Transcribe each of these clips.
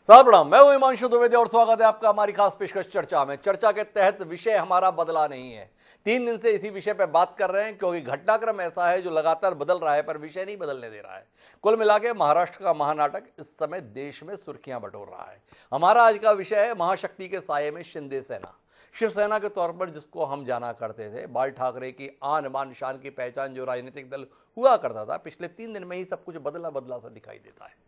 साहब प्रणाम, मैं हूं हिमांशु द्विवेदी और स्वागत है आपका हमारी खास पेशकश चर्चा में। चर्चा के तहत विषय हमारा बदला नहीं है। 3 दिन से इसी विषय पर बात कर रहे हैं क्योंकि घटनाक्रम ऐसा है जो लगातार बदल रहा है पर विषय नहीं बदलने दे रहा है। कुल मिला के महाराष्ट्र का महानाटक इस समय देश में सुर्खियां बटोर रहा है। हमारा आज का विषय है महाशक्ति के साये में शिंदे सेना। शिवसेना के तौर पर जिसको हम जाना करते थे, बाल ठाकरे की आन बान शान की पहचान जो राजनीतिक दल हुआ करता था, पिछले 3 दिन में ही सब कुछ बदला बदला सा दिखाई देता है।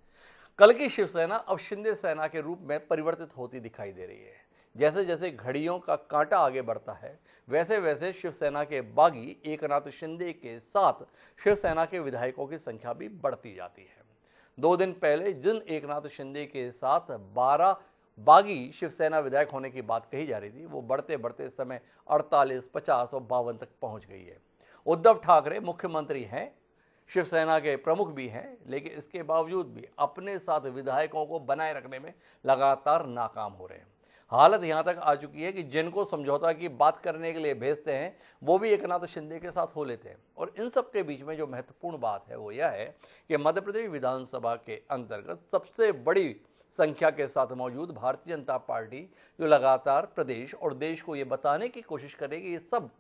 कल की शिवसेना अब शिंदे सेना के रूप में परिवर्तित होती दिखाई दे रही है। जैसे जैसे घड़ियों का कांटा आगे बढ़ता है, वैसे वैसे शिवसेना के बागी एकनाथ शिंदे के साथ शिवसेना के विधायकों की संख्या भी बढ़ती जाती है। 2 दिन पहले जिन एकनाथ शिंदे के साथ 12 बागी शिवसेना विधायक होने की बात कही जा रही थी, वो बढ़ते बढ़ते समय 48, 50 और 52 तक पहुंच गई है। उद्धव ठाकरे मुख्यमंत्री हैं, शिवसेना के प्रमुख भी हैं, लेकिन इसके बावजूद भी अपने साथ विधायकों को बनाए रखने में लगातार नाकाम हो रहे हैं। हालत यहां तक आ चुकी है कि जिनको समझौता की बात करने के लिए भेजते हैं, वो भी एकनाथ शिंदे के साथ हो लेते हैं। और इन सब के बीच में जो महत्वपूर्ण बात है वो यह है कि मध्य प्रदेश विधानसभा के अंतर्गत सबसे बड़ी संख्या के साथ मौजूद भारतीय जनता पार्टी जो लगातार प्रदेश और देश को ये बताने की कोशिश करेगी ये सब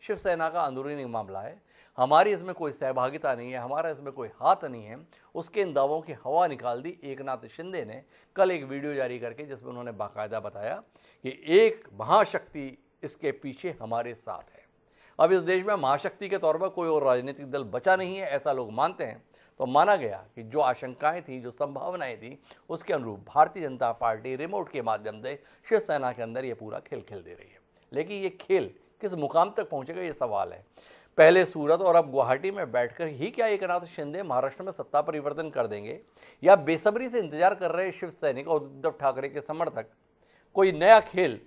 शिवसेना का अंदरूनी मामला है, हमारी इसमें कोई सहभागिता नहीं है, हमारा इसमें कोई हाथ नहीं है, उसके इन दावों की हवा निकाल दी एकनाथ शिंदे ने कल एक वीडियो जारी करके, जिसमें उन्होंने बाकायदा बताया कि एक महाशक्ति इसके पीछे हमारे साथ है। अब इस देश में महाशक्ति के तौर पर कोई और राजनीतिक दल बचा नहीं है, ऐसा लोग मानते हैं। तो माना गया कि जो आशंकाएं थी, जो संभावनाएं थी, उसके अनुरूप भारतीय जनता पार्टी रिमोट के माध्यम से शिवसेना के अंदर ये पूरा खेल खेल दे रही है। लेकिन ये खेल किस मुकाम तक पहुंचेगा, ये सवाल है। पहले सूरत और अब गुवाहाटी में बैठकर ही क्या एकनाथ शिंदे महाराष्ट्र में सत्ता परिवर्तन कर देंगे, या बेसब्री से इंतजार कर रहे शिव सैनिक और उद्धव ठाकरे के समर्थक कोई नया खेल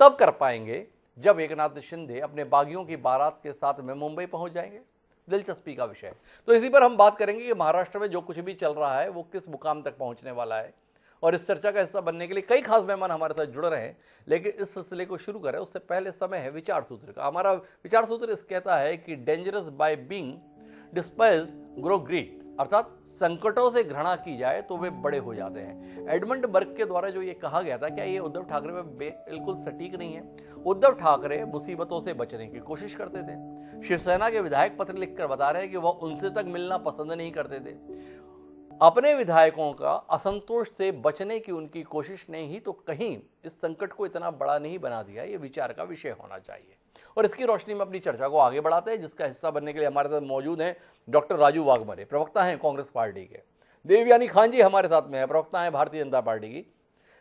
तब कर पाएंगे जब एकनाथ शिंदे अपने बागियों की बारात के साथ में मुंबई पहुंच जाएंगे? दिलचस्पी का विषय है। तो इसी पर हम बात करेंगे कि महाराष्ट्र में जो कुछ भी चल रहा है वो किस मुकाम तक पहुंचने वाला है। और इस चर्चा का हिस्सा बनने के लिए कई खास मेहमान हमारे साथ जुड़ रहे हैं। लेकिन इस सिलसिले को शुरू करें उससे पहले समय है विचार सूत्र का। हमारा विचार सूत्र इस कहता है कि dangerous by being डिस्पाइज्ड grow great, अर्थात संकटों से घृणा की जाए तो वे बड़े हो जाते हैं। एडमंड बर्ग के द्वारा जो ये कहा गया था, क्या ये उद्धव ठाकरे में बिल्कुल सटीक नहीं है? उद्धव ठाकरे मुसीबतों से बचने की कोशिश करते थे। शिवसेना के विधायक पत्र लिखकर बता रहे हैं कि वह उनसे तक मिलना पसंद नहीं करते थे। अपने विधायकों का असंतोष से बचने की उनकी कोशिश ने ही तो कहीं इस संकट को इतना बड़ा नहीं बना दिया। ये विचार का विषय होना चाहिए और इसकी रोशनी में अपनी चर्चा को आगे बढ़ाते हैं, जिसका हिस्सा बनने के लिए हमारे साथ मौजूद हैं डॉक्टर राजू वाघमारे, प्रवक्ता हैं कांग्रेस पार्टी के। देवयानी खान जी हमारे साथ में है, प्रवक्ता हैं भारतीय जनता पार्टी की।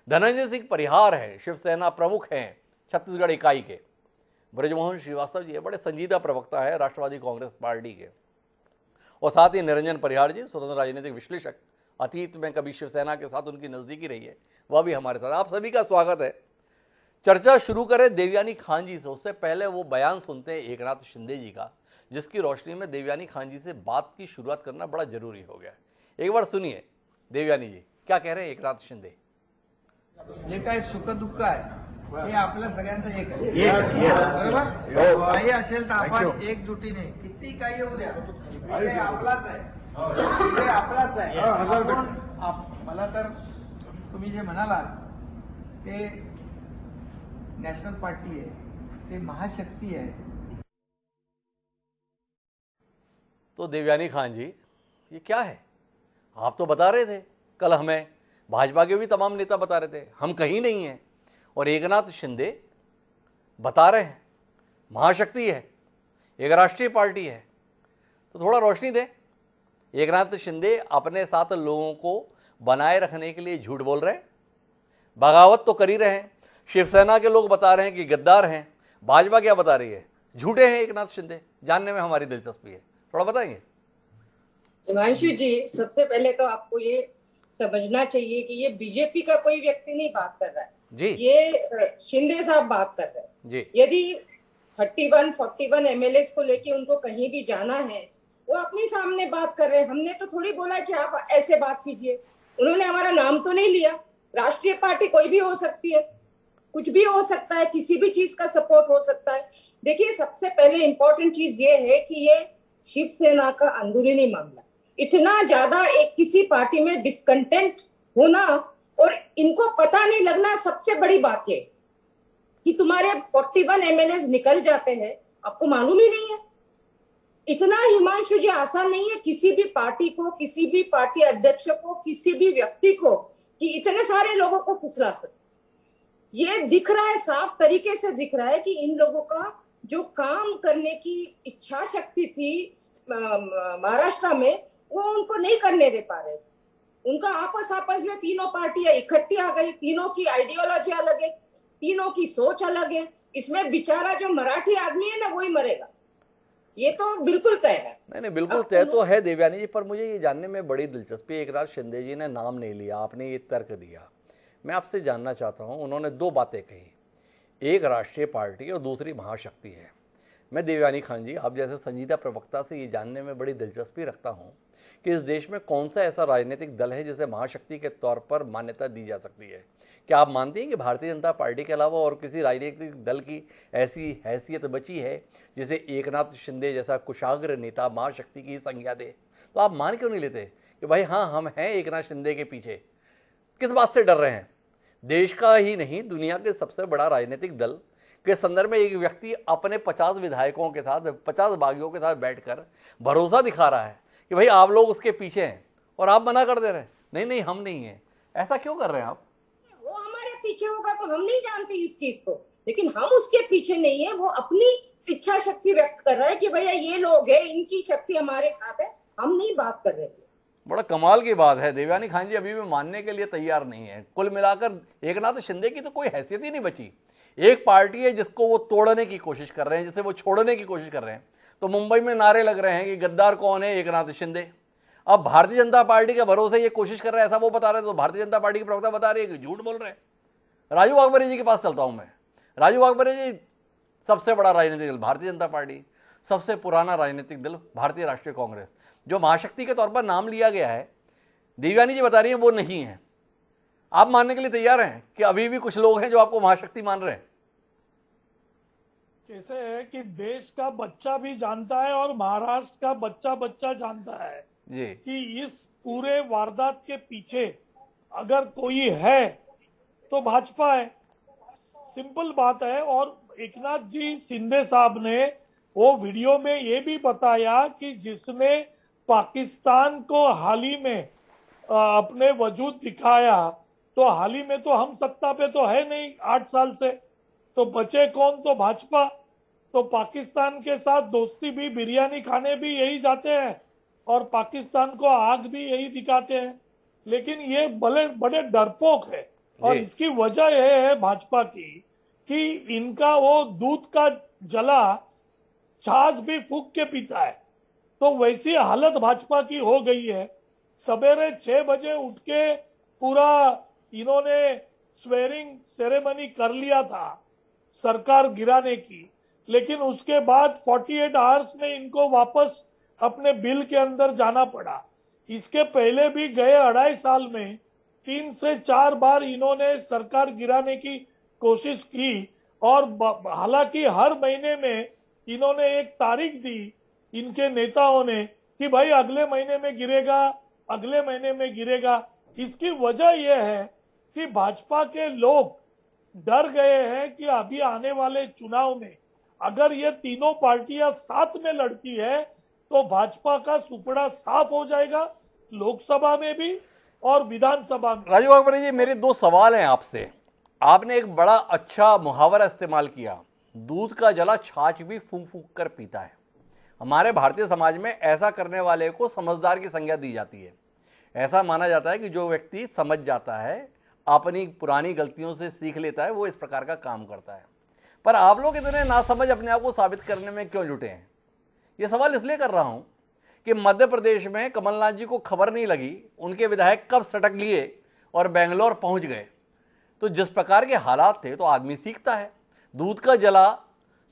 धनंजय सिंह परिहार हैं, शिवसेना प्रमुख हैं छत्तीसगढ़ इकाई के। ब्रजमोहन श्रीवास्तव जी बड़े संजीदा प्रवक्ता है राष्ट्रवादी कांग्रेस पार्टी के। और साथ ही निरंजन परिहार जी, स्वतंत्र राजनीतिक विश्लेषक, अतीत में कभी शिवसेना के साथ उनकी नजदीकी रही है, वह भी हमारे साथ। आप सभी का स्वागत है। चर्चा शुरू करें देवयानी खान जी से। उससे पहले वो बयान सुनते हैं एकनाथ शिंदे जी का, जिसकी रोशनी में देवयानी खान जी से बात की शुरुआत करना बड़ा जरूरी हो गया। एक बार सुनिए देवयानी जी क्या कह रहे हैं एकनाथ शिंदे। जे काय सुख दुःख आहे हे आपल्या सगळ्यांचं एक आहे, बरोबर? काही असेल तर आपण एकजुटीने किती काही येऊ द्या, विजय आपलाच आहे, विजय आपलाच आहे। मला तर तुम्ही जे म्हणालात ते नॅशनल पार्टी आहे, ते महाशक्ती आहे। तो देवयानी खान जी ये क्या है? आप तो बता रहे थे कल, हमें भाजपा के भी तमाम नेता बता रहे थे हम कहीं नहीं हैं, और एकनाथ शिंदे बता रहे हैं महाशक्ति है, एक राष्ट्रीय पार्टी है। तो थोड़ा रोशनी दें। एकनाथ शिंदे अपने साथ लोगों को बनाए रखने के लिए झूठ बोल रहे हैं, बगावत तो कर ही रहे हैं। शिवसेना के लोग बता रहे हैं कि गद्दार हैं, भाजपा क्या बता रही है? झूठे हैं एकनाथ शिंदे। जानने में हमारी दिलचस्पी है, थोड़ा बताएंगे। हिमांशु जी, सबसे पहले तो आपको ये समझना चाहिए कि ये बीजेपी का कोई व्यक्ति नहीं बात कर रहा है जी, ये शिंदे साहब बात कर रहे हैं जी। यदि 41 एमएलए को लेके उनको कहीं भी जाना है, वो अपने सामने बात कर रहे हैं। हमने तो थोड़ी बोला कि आप ऐसे बात कीजिए। उन्होंने हमारा नाम तो नहीं लिया। राष्ट्रीय पार्टी कोई भी हो सकती है, कुछ भी हो सकता है, किसी भी चीज का सपोर्ट हो सकता है। देखिए, सबसे पहले इंपॉर्टेंट चीज ये है कि ये शिवसेना का अंदरूनी मामला, इतना ज्यादा एक किसी पार्टी में डिस्कंटेंट होना और इनको पता नहीं लगना सबसे बड़ी बात है कि तुम्हारे 41 एमएलए निकल जाते हैं, आपको मालूम ही नहीं है। इतना हिमांशु जी आसान नहीं है किसी भी पार्टी को, किसी भी पार्टी अध्यक्ष को, किसी भी व्यक्ति को कि इतने सारे लोगों को फुसला सके। ये दिख रहा है, साफ तरीके से दिख रहा है कि इन लोगों का जो काम करने की इच्छा शक्ति थी महाराष्ट्र में, वो उनको नहीं करने दे पा रहे। उनका आपस में तीनों पार्टियां इकट्ठी आ गई, तीनों की आइडियोलॉजी अलग है, तीनों की सोच अलग है। इसमें बेचारा जो मराठी आदमी है ना, वही मरेगा, ये तो बिल्कुल तय है। नहीं, बिल्कुल तय तो है देवयानी जी, पर मुझे ये जानने में बड़ी दिलचस्पी है। एकनाथ शिंदे जी ने नाम नहीं लिया, आपने ये तर्क दिया। मैं आपसे जानना चाहता हूँ, उन्होंने दो बातें कही, एक राष्ट्रीय पार्टी और दूसरी महाशक्ति है। मैं देवयानी खान जी, आप जैसे संजीदा प्रवक्ता से ये जानने में बड़ी दिलचस्पी रखता हूँ कि इस देश में कौन सा ऐसा राजनीतिक दल है जिसे महाशक्ति के तौर पर मान्यता दी जा सकती है। क्या आप मानते हैं कि भारतीय जनता पार्टी के अलावा और किसी राजनीतिक दल की ऐसी हैसियत बची है जिसे एकनाथ शिंदे जैसा कुशाग्र नेता महाशक्ति की संज्ञा दे? तो आप मान क्यों नहीं लेते कि भाई हाँ, हम हैं एकनाथ शिंदे के पीछे? किस बात से डर रहे हैं? देश का ही नहीं, दुनिया के सबसे बड़ा राजनीतिक दल के संदर्भ में एक व्यक्ति अपने 50 विधायकों के साथ, 50 बागियों के साथ बैठकर भरोसा दिखा रहा है कि भाई आप लोग उसके पीछे हैं, और आप मना कर दे रहे हैं, नहीं नहीं हम नहीं हैं। ऐसा क्यों कर रहे हैं आप? वो हमारे पीछे होगा तो हम नहीं जानते इस चीज को, लेकिन हम उसके पीछे नहीं है। वो अपनी इच्छा शक्ति व्यक्त कर रहा है कि भैया ये लोग हैं, इनकी शक्ति हमारे साथ है, हम नहीं बात कर रहे हैं। बड़ा कमाल की बात है, देवयानी खान जी अभी भी मानने के लिए तैयार नहीं है। कुल मिलाकर एकनाथ शिंदे की तो कोई हैसियत ही नहीं बची। एक पार्टी है जिसको वो तोड़ने की कोशिश कर रहे हैं, जिसे वो छोड़ने की कोशिश कर रहे हैं। तो मुंबई में नारे लग रहे हैं कि गद्दार कौन है, एकनाथ शिंदे। अब भारतीय जनता पार्टी के भरोसे ये कोशिश कर रहे हैं, ऐसा वो बता रहे हैं, तो भारतीय जनता पार्टी के प्रवक्ता बता रहे हैं कि झूठ बोल रहे हैं। राजू वाघबरे जी के पास चलता हूं मैं। राजू वाघबरे जी, सबसे बड़ा राजनीतिक दल भारतीय जनता पार्टी, सबसे पुराना राजनीतिक दल भारतीय राष्ट्रीय कांग्रेस, जो महाशक्ति के तौर पर नाम लिया गया है, देवयानी जी बता रही है वो नहीं है। आप मानने के लिए तैयार हैं कि अभी भी कुछ लोग हैं जो आपको महाशक्ति मान रहे हैं? कैसे है कि देश का बच्चा भी जानता है और महाराष्ट्र का बच्चा जानता है जी कि इस पूरे वारदात के पीछे अगर कोई है तो भाजपा है। सिंपल बात है। और एकनाथ जी शिंदे साहब ने वो वीडियो में ये भी बताया कि जिसने पाकिस्तान को हाल ही में अपने वजूद दिखाया, तो हाल ही में तो हम सत्ता पे तो है नहीं 8 साल से, तो बचे कौन? तो भाजपा। तो पाकिस्तान के साथ दोस्ती भी, बिरयानी खाने भी यही जाते हैं और पाकिस्तान को आग भी यही दिखाते हैं। लेकिन ये बड़े डरपोक है और इसकी वजह यह है भाजपा की कि इनका वो दूध का जला छाछ भी फूंक के पीता है। तो वैसी हालत भाजपा की हो गई है। सवेरे 6 बजे उठ के पूरा इन्होंने स्वेरिंग सेरेमनी कर लिया था सरकार गिराने की, लेकिन उसके बाद 48 आवर्स में इनको वापस अपने बिल के अंदर जाना पड़ा। इसके पहले भी गए 2.5 साल में 3 से 4 बार इन्होंने सरकार गिराने की कोशिश की और हालांकि हर महीने में इन्होंने एक तारीख दी इनके नेताओं ने कि भाई अगले महीने में गिरेगा, अगले महीने में गिरेगा। इसकी वजह यह है कि भाजपा के लोग डर गए हैं कि अभी आने वाले चुनाव में अगर ये तीनों पार्टियां साथ में लड़ती है तो भाजपा का सुपड़ा साफ हो जाएगा, लोकसभा में भी और विधानसभा में। राजू वाघबरे जी, मेरे 2 सवाल हैं आपसे। आपने एक बड़ा अच्छा मुहावरा इस्तेमाल किया, दूध का जला छाछ भी फूंक फूंक कर पीता है। हमारे भारतीय समाज में ऐसा करने वाले को समझदार की संज्ञा दी जाती है। ऐसा माना जाता है कि जो व्यक्ति समझ जाता है, अपनी पुरानी गलतियों से सीख लेता है, वो इस प्रकार का काम करता है। पर आप लोग इतने नासमझ अपने आप को साबित करने में क्यों जुटे हैं? ये सवाल इसलिए कर रहा हूं कि मध्य प्रदेश में कमलनाथ जी को खबर नहीं लगी उनके विधायक कब सटक लिए और बेंगलोर पहुंच गए। तो जिस प्रकार के हालात थे तो आदमी सीखता है। दूध का जला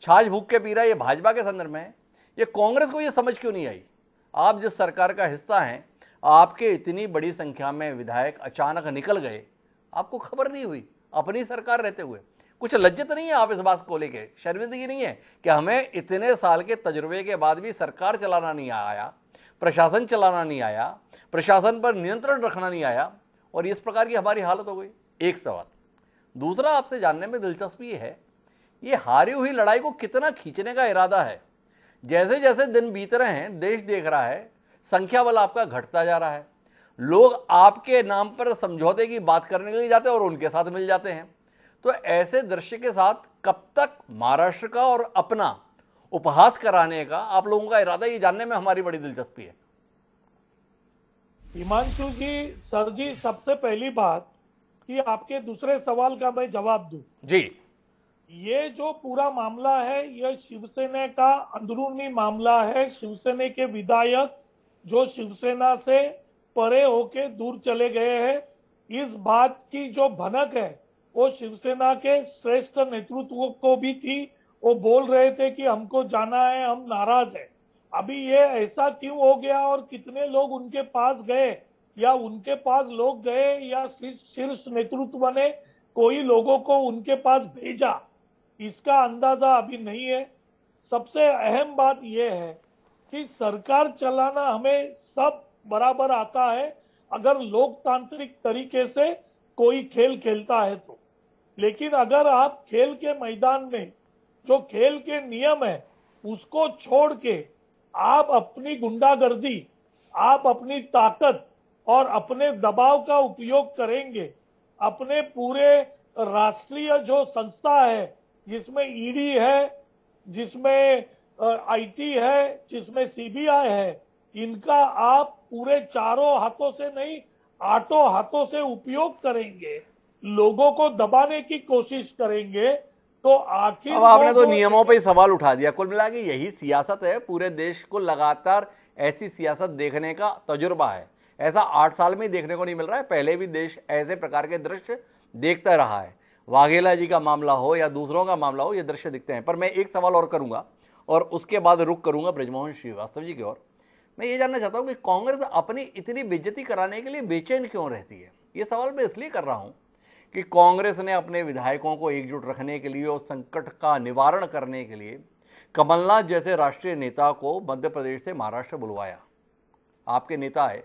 छाछ भूख के पी रहा है, ये भाजपा के संदर्भ में है। ये कांग्रेस को ये समझ क्यों नहीं आई? आप जिस सरकार का हिस्सा हैं, आपके इतनी बड़ी संख्या में विधायक अचानक निकल गए, आपको खबर नहीं हुई अपनी सरकार रहते हुए? कुछ लज्जित नहीं है आप इस बात को लेके? शर्मिंदगी नहीं है कि हमें इतने साल के तजुर्बे के बाद भी सरकार चलाना नहीं आया, प्रशासन चलाना नहीं आया, प्रशासन पर नियंत्रण रखना नहीं आया, और इस प्रकार की हमारी हालत हो गई। एक सवाल। दूसरा आपसे जानने में दिलचस्पी है, ये हारी हुई लड़ाई को कितना खींचने का इरादा है? जैसे जैसे दिन बीत रहे हैं देश देख रहा है संख्या बल आपका घटता जा रहा है, लोग आपके नाम पर समझौते की बात करने के लिए जाते हैं और उनके साथ मिल जाते हैं। तो ऐसे दृश्य के साथ कब तक महाराष्ट्र का और अपना उपहास कराने का आप लोगों का इरादा, ये जानने में हमारी बड़ी दिलचस्पी है। हिमांशु जी, सर जी, सबसे पहली बात कि आपके दूसरे सवाल का मैं जवाब दूं। जी, ये जो पूरा मामला है ये शिवसेना का अंदरूनी मामला है। शिवसेना के विधायक जो शिवसेना से परे होके दूर चले गए हैं, इस बात की जो भनक है वो शिवसेना के श्रेष्ठ नेतृत्व को भी थी। वो बोल रहे थे कि हमको जाना है, हम नाराज हैं। अभी ये ऐसा क्यों हो गया और कितने लोग उनके पास गए या उनके पास लोग गए या शीर्ष नेतृत्व ने कोई लोगों को उनके पास भेजा, इसका अंदाजा अभी नहीं है। सबसे अहम बात यह है कि सरकार चलाना हमें सब बराबर आता है अगर लोकतांत्रिक तरीके से कोई खेल खेलता है तो। लेकिन अगर आप खेल के मैदान में जो खेल के नियम है उसको छोड़ के आप अपनी गुंडागर्दी, आप अपनी ताकत और अपने दबाव का उपयोग करेंगे, अपने पूरे राष्ट्रीय जो संस्था है जिसमें ईडी है, जिसमें आईटी है, जिसमें सीबीआई है, इनका आप पूरे चारों हाथों से नहीं, आठों हाथों से उपयोग करेंगे, लोगों को दबाने की कोशिश करेंगे, तो आखिर अब आपने तो नियमों पे ही सवाल उठा दिया। कुल मिला के यही सियासत है, पूरे देश को लगातार ऐसी सियासत देखने का तजुर्बा है। ऐसा 8 साल में ही देखने को नहीं मिल रहा है, पहले भी देश ऐसे प्रकार के दृश्य देखता रहा है। वाघेला जी का मामला हो या दूसरों का मामला हो, ये दृश्य दिखते हैं। पर मैं एक सवाल और करूंगा और उसके बाद रुख करूंगा ब्रजमोहन श्रीवास्तव जी की ओर। मैं ये जानना चाहता हूं कि कांग्रेस अपनी इतनी बेइज्जती कराने के लिए बेचैन क्यों रहती है? ये सवाल मैं इसलिए कर रहा हूं कि कांग्रेस ने अपने विधायकों को एकजुट रखने के लिए और संकट का निवारण करने के लिए कमलनाथ जैसे राष्ट्रीय नेता को मध्य प्रदेश से महाराष्ट्र बुलवाया। आपके नेता आए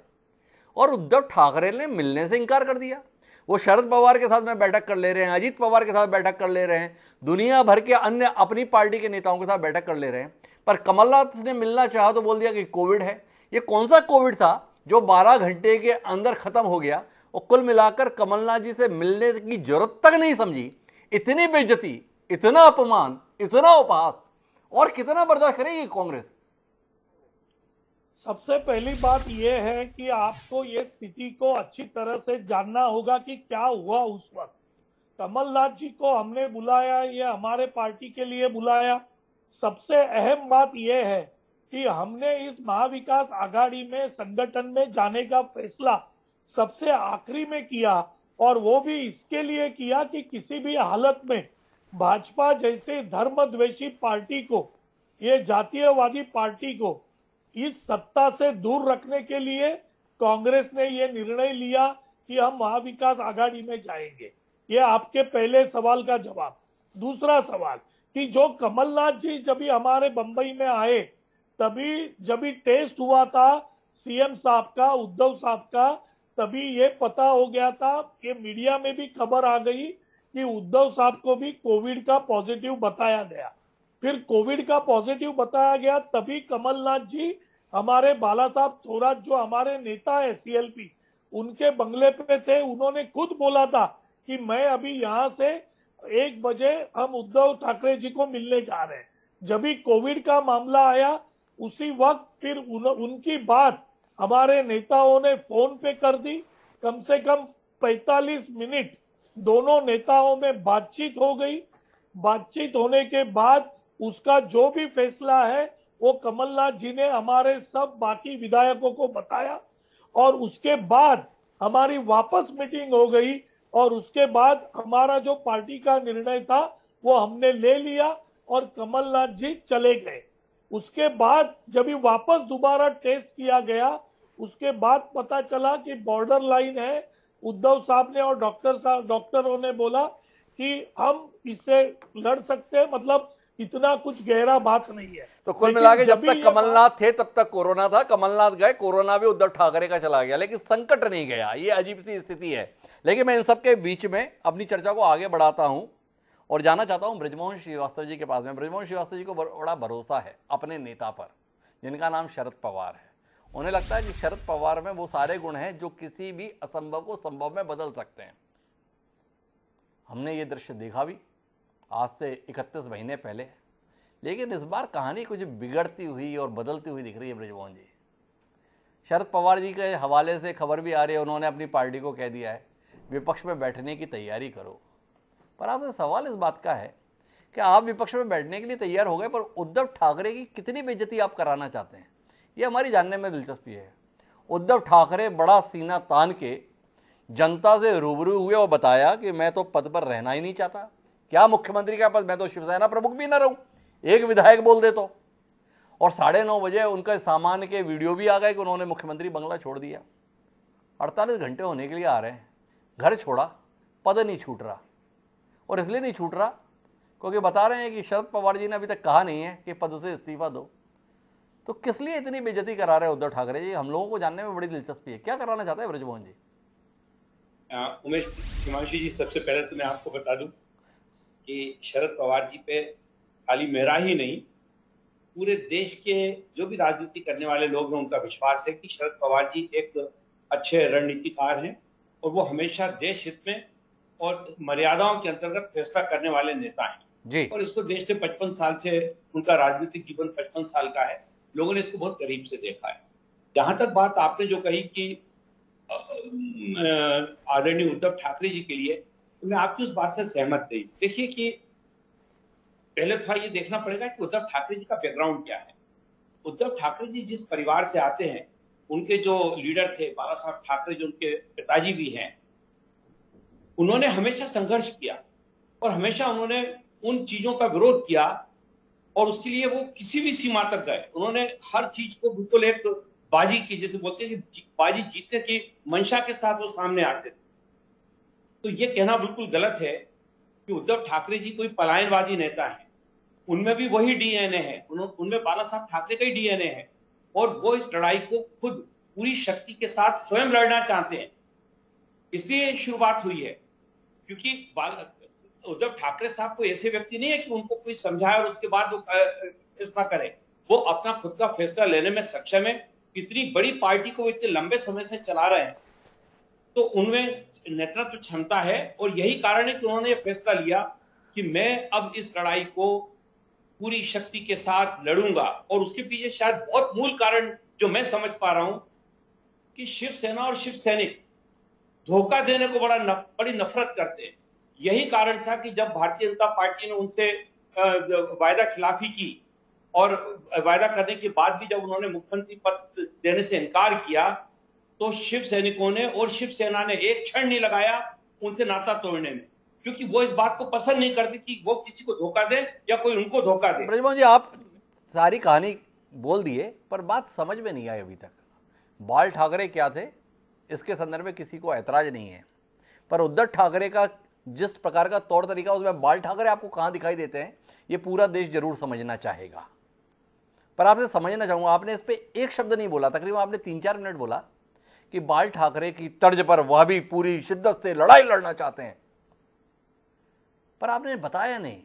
और उद्धव ठाकरे ने मिलने से इनकार कर दिया। वो शरद पवार के साथ में बैठक कर ले रहे हैं, अजीत पवार के साथ बैठक कर ले रहे हैं, दुनिया भर के अन्य अपनी पार्टी के नेताओं के साथ बैठक कर ले रहे हैं, पर कमलनाथ ने मिलना चाहा तो बोल दिया कि कोविड है। ये कौन सा कोविड था जो 12 घंटे के अंदर खत्म हो गया? और कुल मिलाकर कमलनाथ जी से मिलने की जरूरत तक नहीं समझी। इतनी बेइज्जती, इतना अपमान, इतना उपहास और कितना बर्दाश्त करेगी कांग्रेस? सबसे पहली बात यह है कि आपको ये स्थिति को अच्छी तरह से जानना होगा कि क्या हुआ उस वक्त। कमलनाथ जी को हमने बुलाया, ये हमारे पार्टी के लिए बुलाया। सबसे अहम बात यह है कि हमने इस महाविकास आघाड़ी में संगठन में जाने का फैसला सबसे आखिरी में किया, और वो भी इसके लिए किया कि किसी भी हालत में भाजपा जैसे धर्मद्वेषी पार्टी को, ये जातीयवादी पार्टी को इस सत्ता से दूर रखने के लिए कांग्रेस ने ये निर्णय लिया कि हम महाविकास आघाड़ी में जाएंगे। ये आपके पहले सवाल का जवाब। दूसरा सवाल कि जो कमलनाथ जी जब हमारे बंबई में आए, तभी जब टेस्ट हुआ था सीएम साहब का, उद्धव साहब का, तभी ये पता हो गया था कि मीडिया में भी खबर आ गई कि उद्धव साहब को भी कोविड का पॉजिटिव बताया गया। फिर कोविड का पॉजिटिव बताया गया, तभी कमलनाथ जी हमारे बाला साहब थोराट जो हमारे नेता है सीएलपी, उनके बंगले पे थे। उन्होंने खुद बोला था कि मैं अभी यहाँ से 1 बजे हम उद्धव ठाकरे जी को मिलने जा रहे हैं। जब भी कोविड का मामला आया उसी वक्त फिर उनकी बात हमारे नेताओं ने फोन पे कर दी। कम से कम 45 मिनट दोनों नेताओं में बातचीत हो गई। बातचीत होने के बाद उसका जो भी फैसला है वो कमलनाथ जी ने हमारे सब बाकी विधायकों को बताया, और उसके बाद हमारी वापस मीटिंग हो गई, और उसके बाद हमारा जो पार्टी का निर्णय था वो हमने ले लिया और कमलनाथ जी चले गए। उसके बाद जब वापस दोबारा टेस्ट किया गया, उसके बाद पता चला कि बॉर्डर लाइन है। उद्धव साहब ने और डॉक्टरों ने बोला कि हम इससे लड़ सकते हैं, मतलब इतना कुछ गहरा बात नहीं है। तो कुल लेकिन मिला के जब भी तक ये कमलनाथ थे तब तक कोरोना था, कमलनाथ गए कोरोना भी उद्धव ठाकरे का चला गया, लेकिन संकट नहीं गया। ये अजीब सी स्थिति है। लेकिन मैं इन सब के बीच में अपनी चर्चा को आगे बढ़ाता हूं और जाना चाहता हूं बृजमोहन श्रीवास्तव जी के पास में। बृजमोहन श्रीवास्तव जी को बड़ा भरोसा है अपने नेता पर, जिनका नाम शरद पवार है। उन्हें लगता है कि शरद पवार में वो सारे गुण हैं जो किसी भी असंभव को संभव में बदल सकते हैं। हमने ये दृश्य देखा भी आज से 31 महीने पहले, लेकिन इस बार कहानी कुछ बिगड़ती हुई और बदलती हुई दिख रही है बृजमोहन जी। शरद पवार जी के हवाले से खबर भी आ रही है, उन्होंने अपनी पार्टी को कह दिया है विपक्ष में बैठने की तैयारी करो। पर आपसे सवाल इस बात का है कि आप विपक्ष में बैठने के लिए तैयार हो गए, पर उद्धव ठाकरे की कितनी बेइज्जती आप कराना चाहते हैं, ये हमारी जानने में दिलचस्पी है। उद्धव ठाकरे बड़ा सीना तान के जनता से रूबरू हुए और बताया कि मैं तो पद पर रहना ही नहीं चाहता। क्या मुख्यमंत्री का पद, मैं तो शिवसेना प्रमुख भी ना रहूं, एक विधायक बोल दे तो। और 9:30 बजे उनके सामान के वीडियो भी आ गए कि उन्होंने मुख्यमंत्री बंगला छोड़ दिया। 48 घंटे होने के लिए आ रहे हैं, घर छोड़ा, पद नहीं छूट रहा। और इसलिए नहीं छूट रहा क्योंकि बता रहे हैं कि शरद पवार जी ने अभी तक कहा नहीं है कि पद से इस्तीफा दो। तो किस लिए इतनी बेइज्जती करा रहे हैं उद्धव ठाकरे जी, हम लोगों को जानने में बड़ी दिलचस्पी है। क्या कराना चाहते हैं बृजमोहन जी? उमेश, हिमांशु जी, सबसे पहले तो मैं आपको बता दूं कि शरद पवार जी पे खाली मेरा ही नहीं, पूरे देश के जो भी राजनीति करने वाले लोग हैं, उनका विश्वास है कि शरद पवार जी एक अच्छे रणनीतिकार हैं और वो हमेशा देश हित में और मर्यादाओं के अंतर्गत फैसला करने वाले नेता हैं जी। और इसको देश ने 55 साल से, उनका राजनीतिक जीवन 55 साल का है, लोगों ने इसको बहुत करीब से देखा है। जहां तक बात आपने जो कही कि आदरणीय उद्धव ठाकरे जी के लिए, तो मैं आपकी उस बात से सहमत नहीं। देखिए कि पहले थोड़ा ये देखना पड़ेगा कि उद्धव ठाकरे जी का बैकग्राउंड क्या है। उद्धव ठाकरे जी जिस परिवार से आते हैं, उनके जो लीडर थे बाला साहब ठाकरे, जो उनके पिताजी भी हैं, उन्होंने हमेशा संघर्ष किया और हमेशा उन्होंने उन चीजों का विरोध किया और उसके लिए वो किसी भी सीमा तक गए। उन्होंने हर चीज को बिल्कुल एक बाजी की, जैसे बोलते हैं कि बाजी जीतने की मंशा के साथ वो सामने आते थे। तो ये कहना बिल्कुल गलत है कि उद्धव ठाकरे जी कोई पलायनवादी नेता है। उनमें भी वही डीएनए है, उनमें बाला साहब ठाकरे का ही डीएनए है और वो इस लड़ाई को खुद पूरी शक्ति के साथ स्वयं लड़ना चाहते हैं। इसलिए शुरुआत हुई है, क्योंकि उद्धव ठाकरे साहब कोई ऐसे व्यक्ति नहीं है कि उनको कोई समझाए और उसके बाद वो फैसला करे। वो अपना खुद का फैसला लेने में सक्षम है। इतनी बड़ी पार्टी को इतने लंबे समय से चला रहे हैं, तो उनमें नेतृत्व क्षमता है और यही कारण है कि उन्होंने ये फैसला लिया कि मैं अब इस लड़ाई को पूरी शक्ति के साथ लड़ूंगा। और उसके पीछे शायद बहुत मूल कारण जो मैं समझ पा रहा हूं कि शिवसेना और शिव सैनिक धोखा देने को बड़ी नफरत करते हैं। यही कारण था कि जब भारतीय जनता पार्टी ने उनसे वायदा खिलाफी की और वायदा करने के बाद भी जब उन्होंने मुख्यमंत्री पद देने से इनकार किया, तो शिव सैनिकों ने और शिवसेना ने एक क्षण नहीं लगाया उनसे नाता तोड़ने में, क्योंकि वो इस बात को पसंद नहीं करते कि वो किसी को धोखा दे या कोई उनको धोखा दे। बृजमोहन जी, आप सारी कहानी बोल दिए, पर बात समझ में नहीं आई अभी तक। बाल ठाकरे क्या थे इसके संदर्भ में किसी को ऐतराज नहीं है, पर उद्धव ठाकरे का जिस प्रकार का तौर तरीका, उसमें बाल ठाकरे आपको कहां दिखाई देते हैं, ये पूरा देश जरूर समझना चाहेगा। पर आपसे समझना चाहूंगा, आपने इस पे एक शब्द नहीं बोला, तकरीबन आपने 3-4 मिनट बोला कि बाल ठाकरे की तर्ज पर वह भी पूरी शिद्दत से लड़ाई लड़ना चाहते हैं, पर आपने बताया नहीं।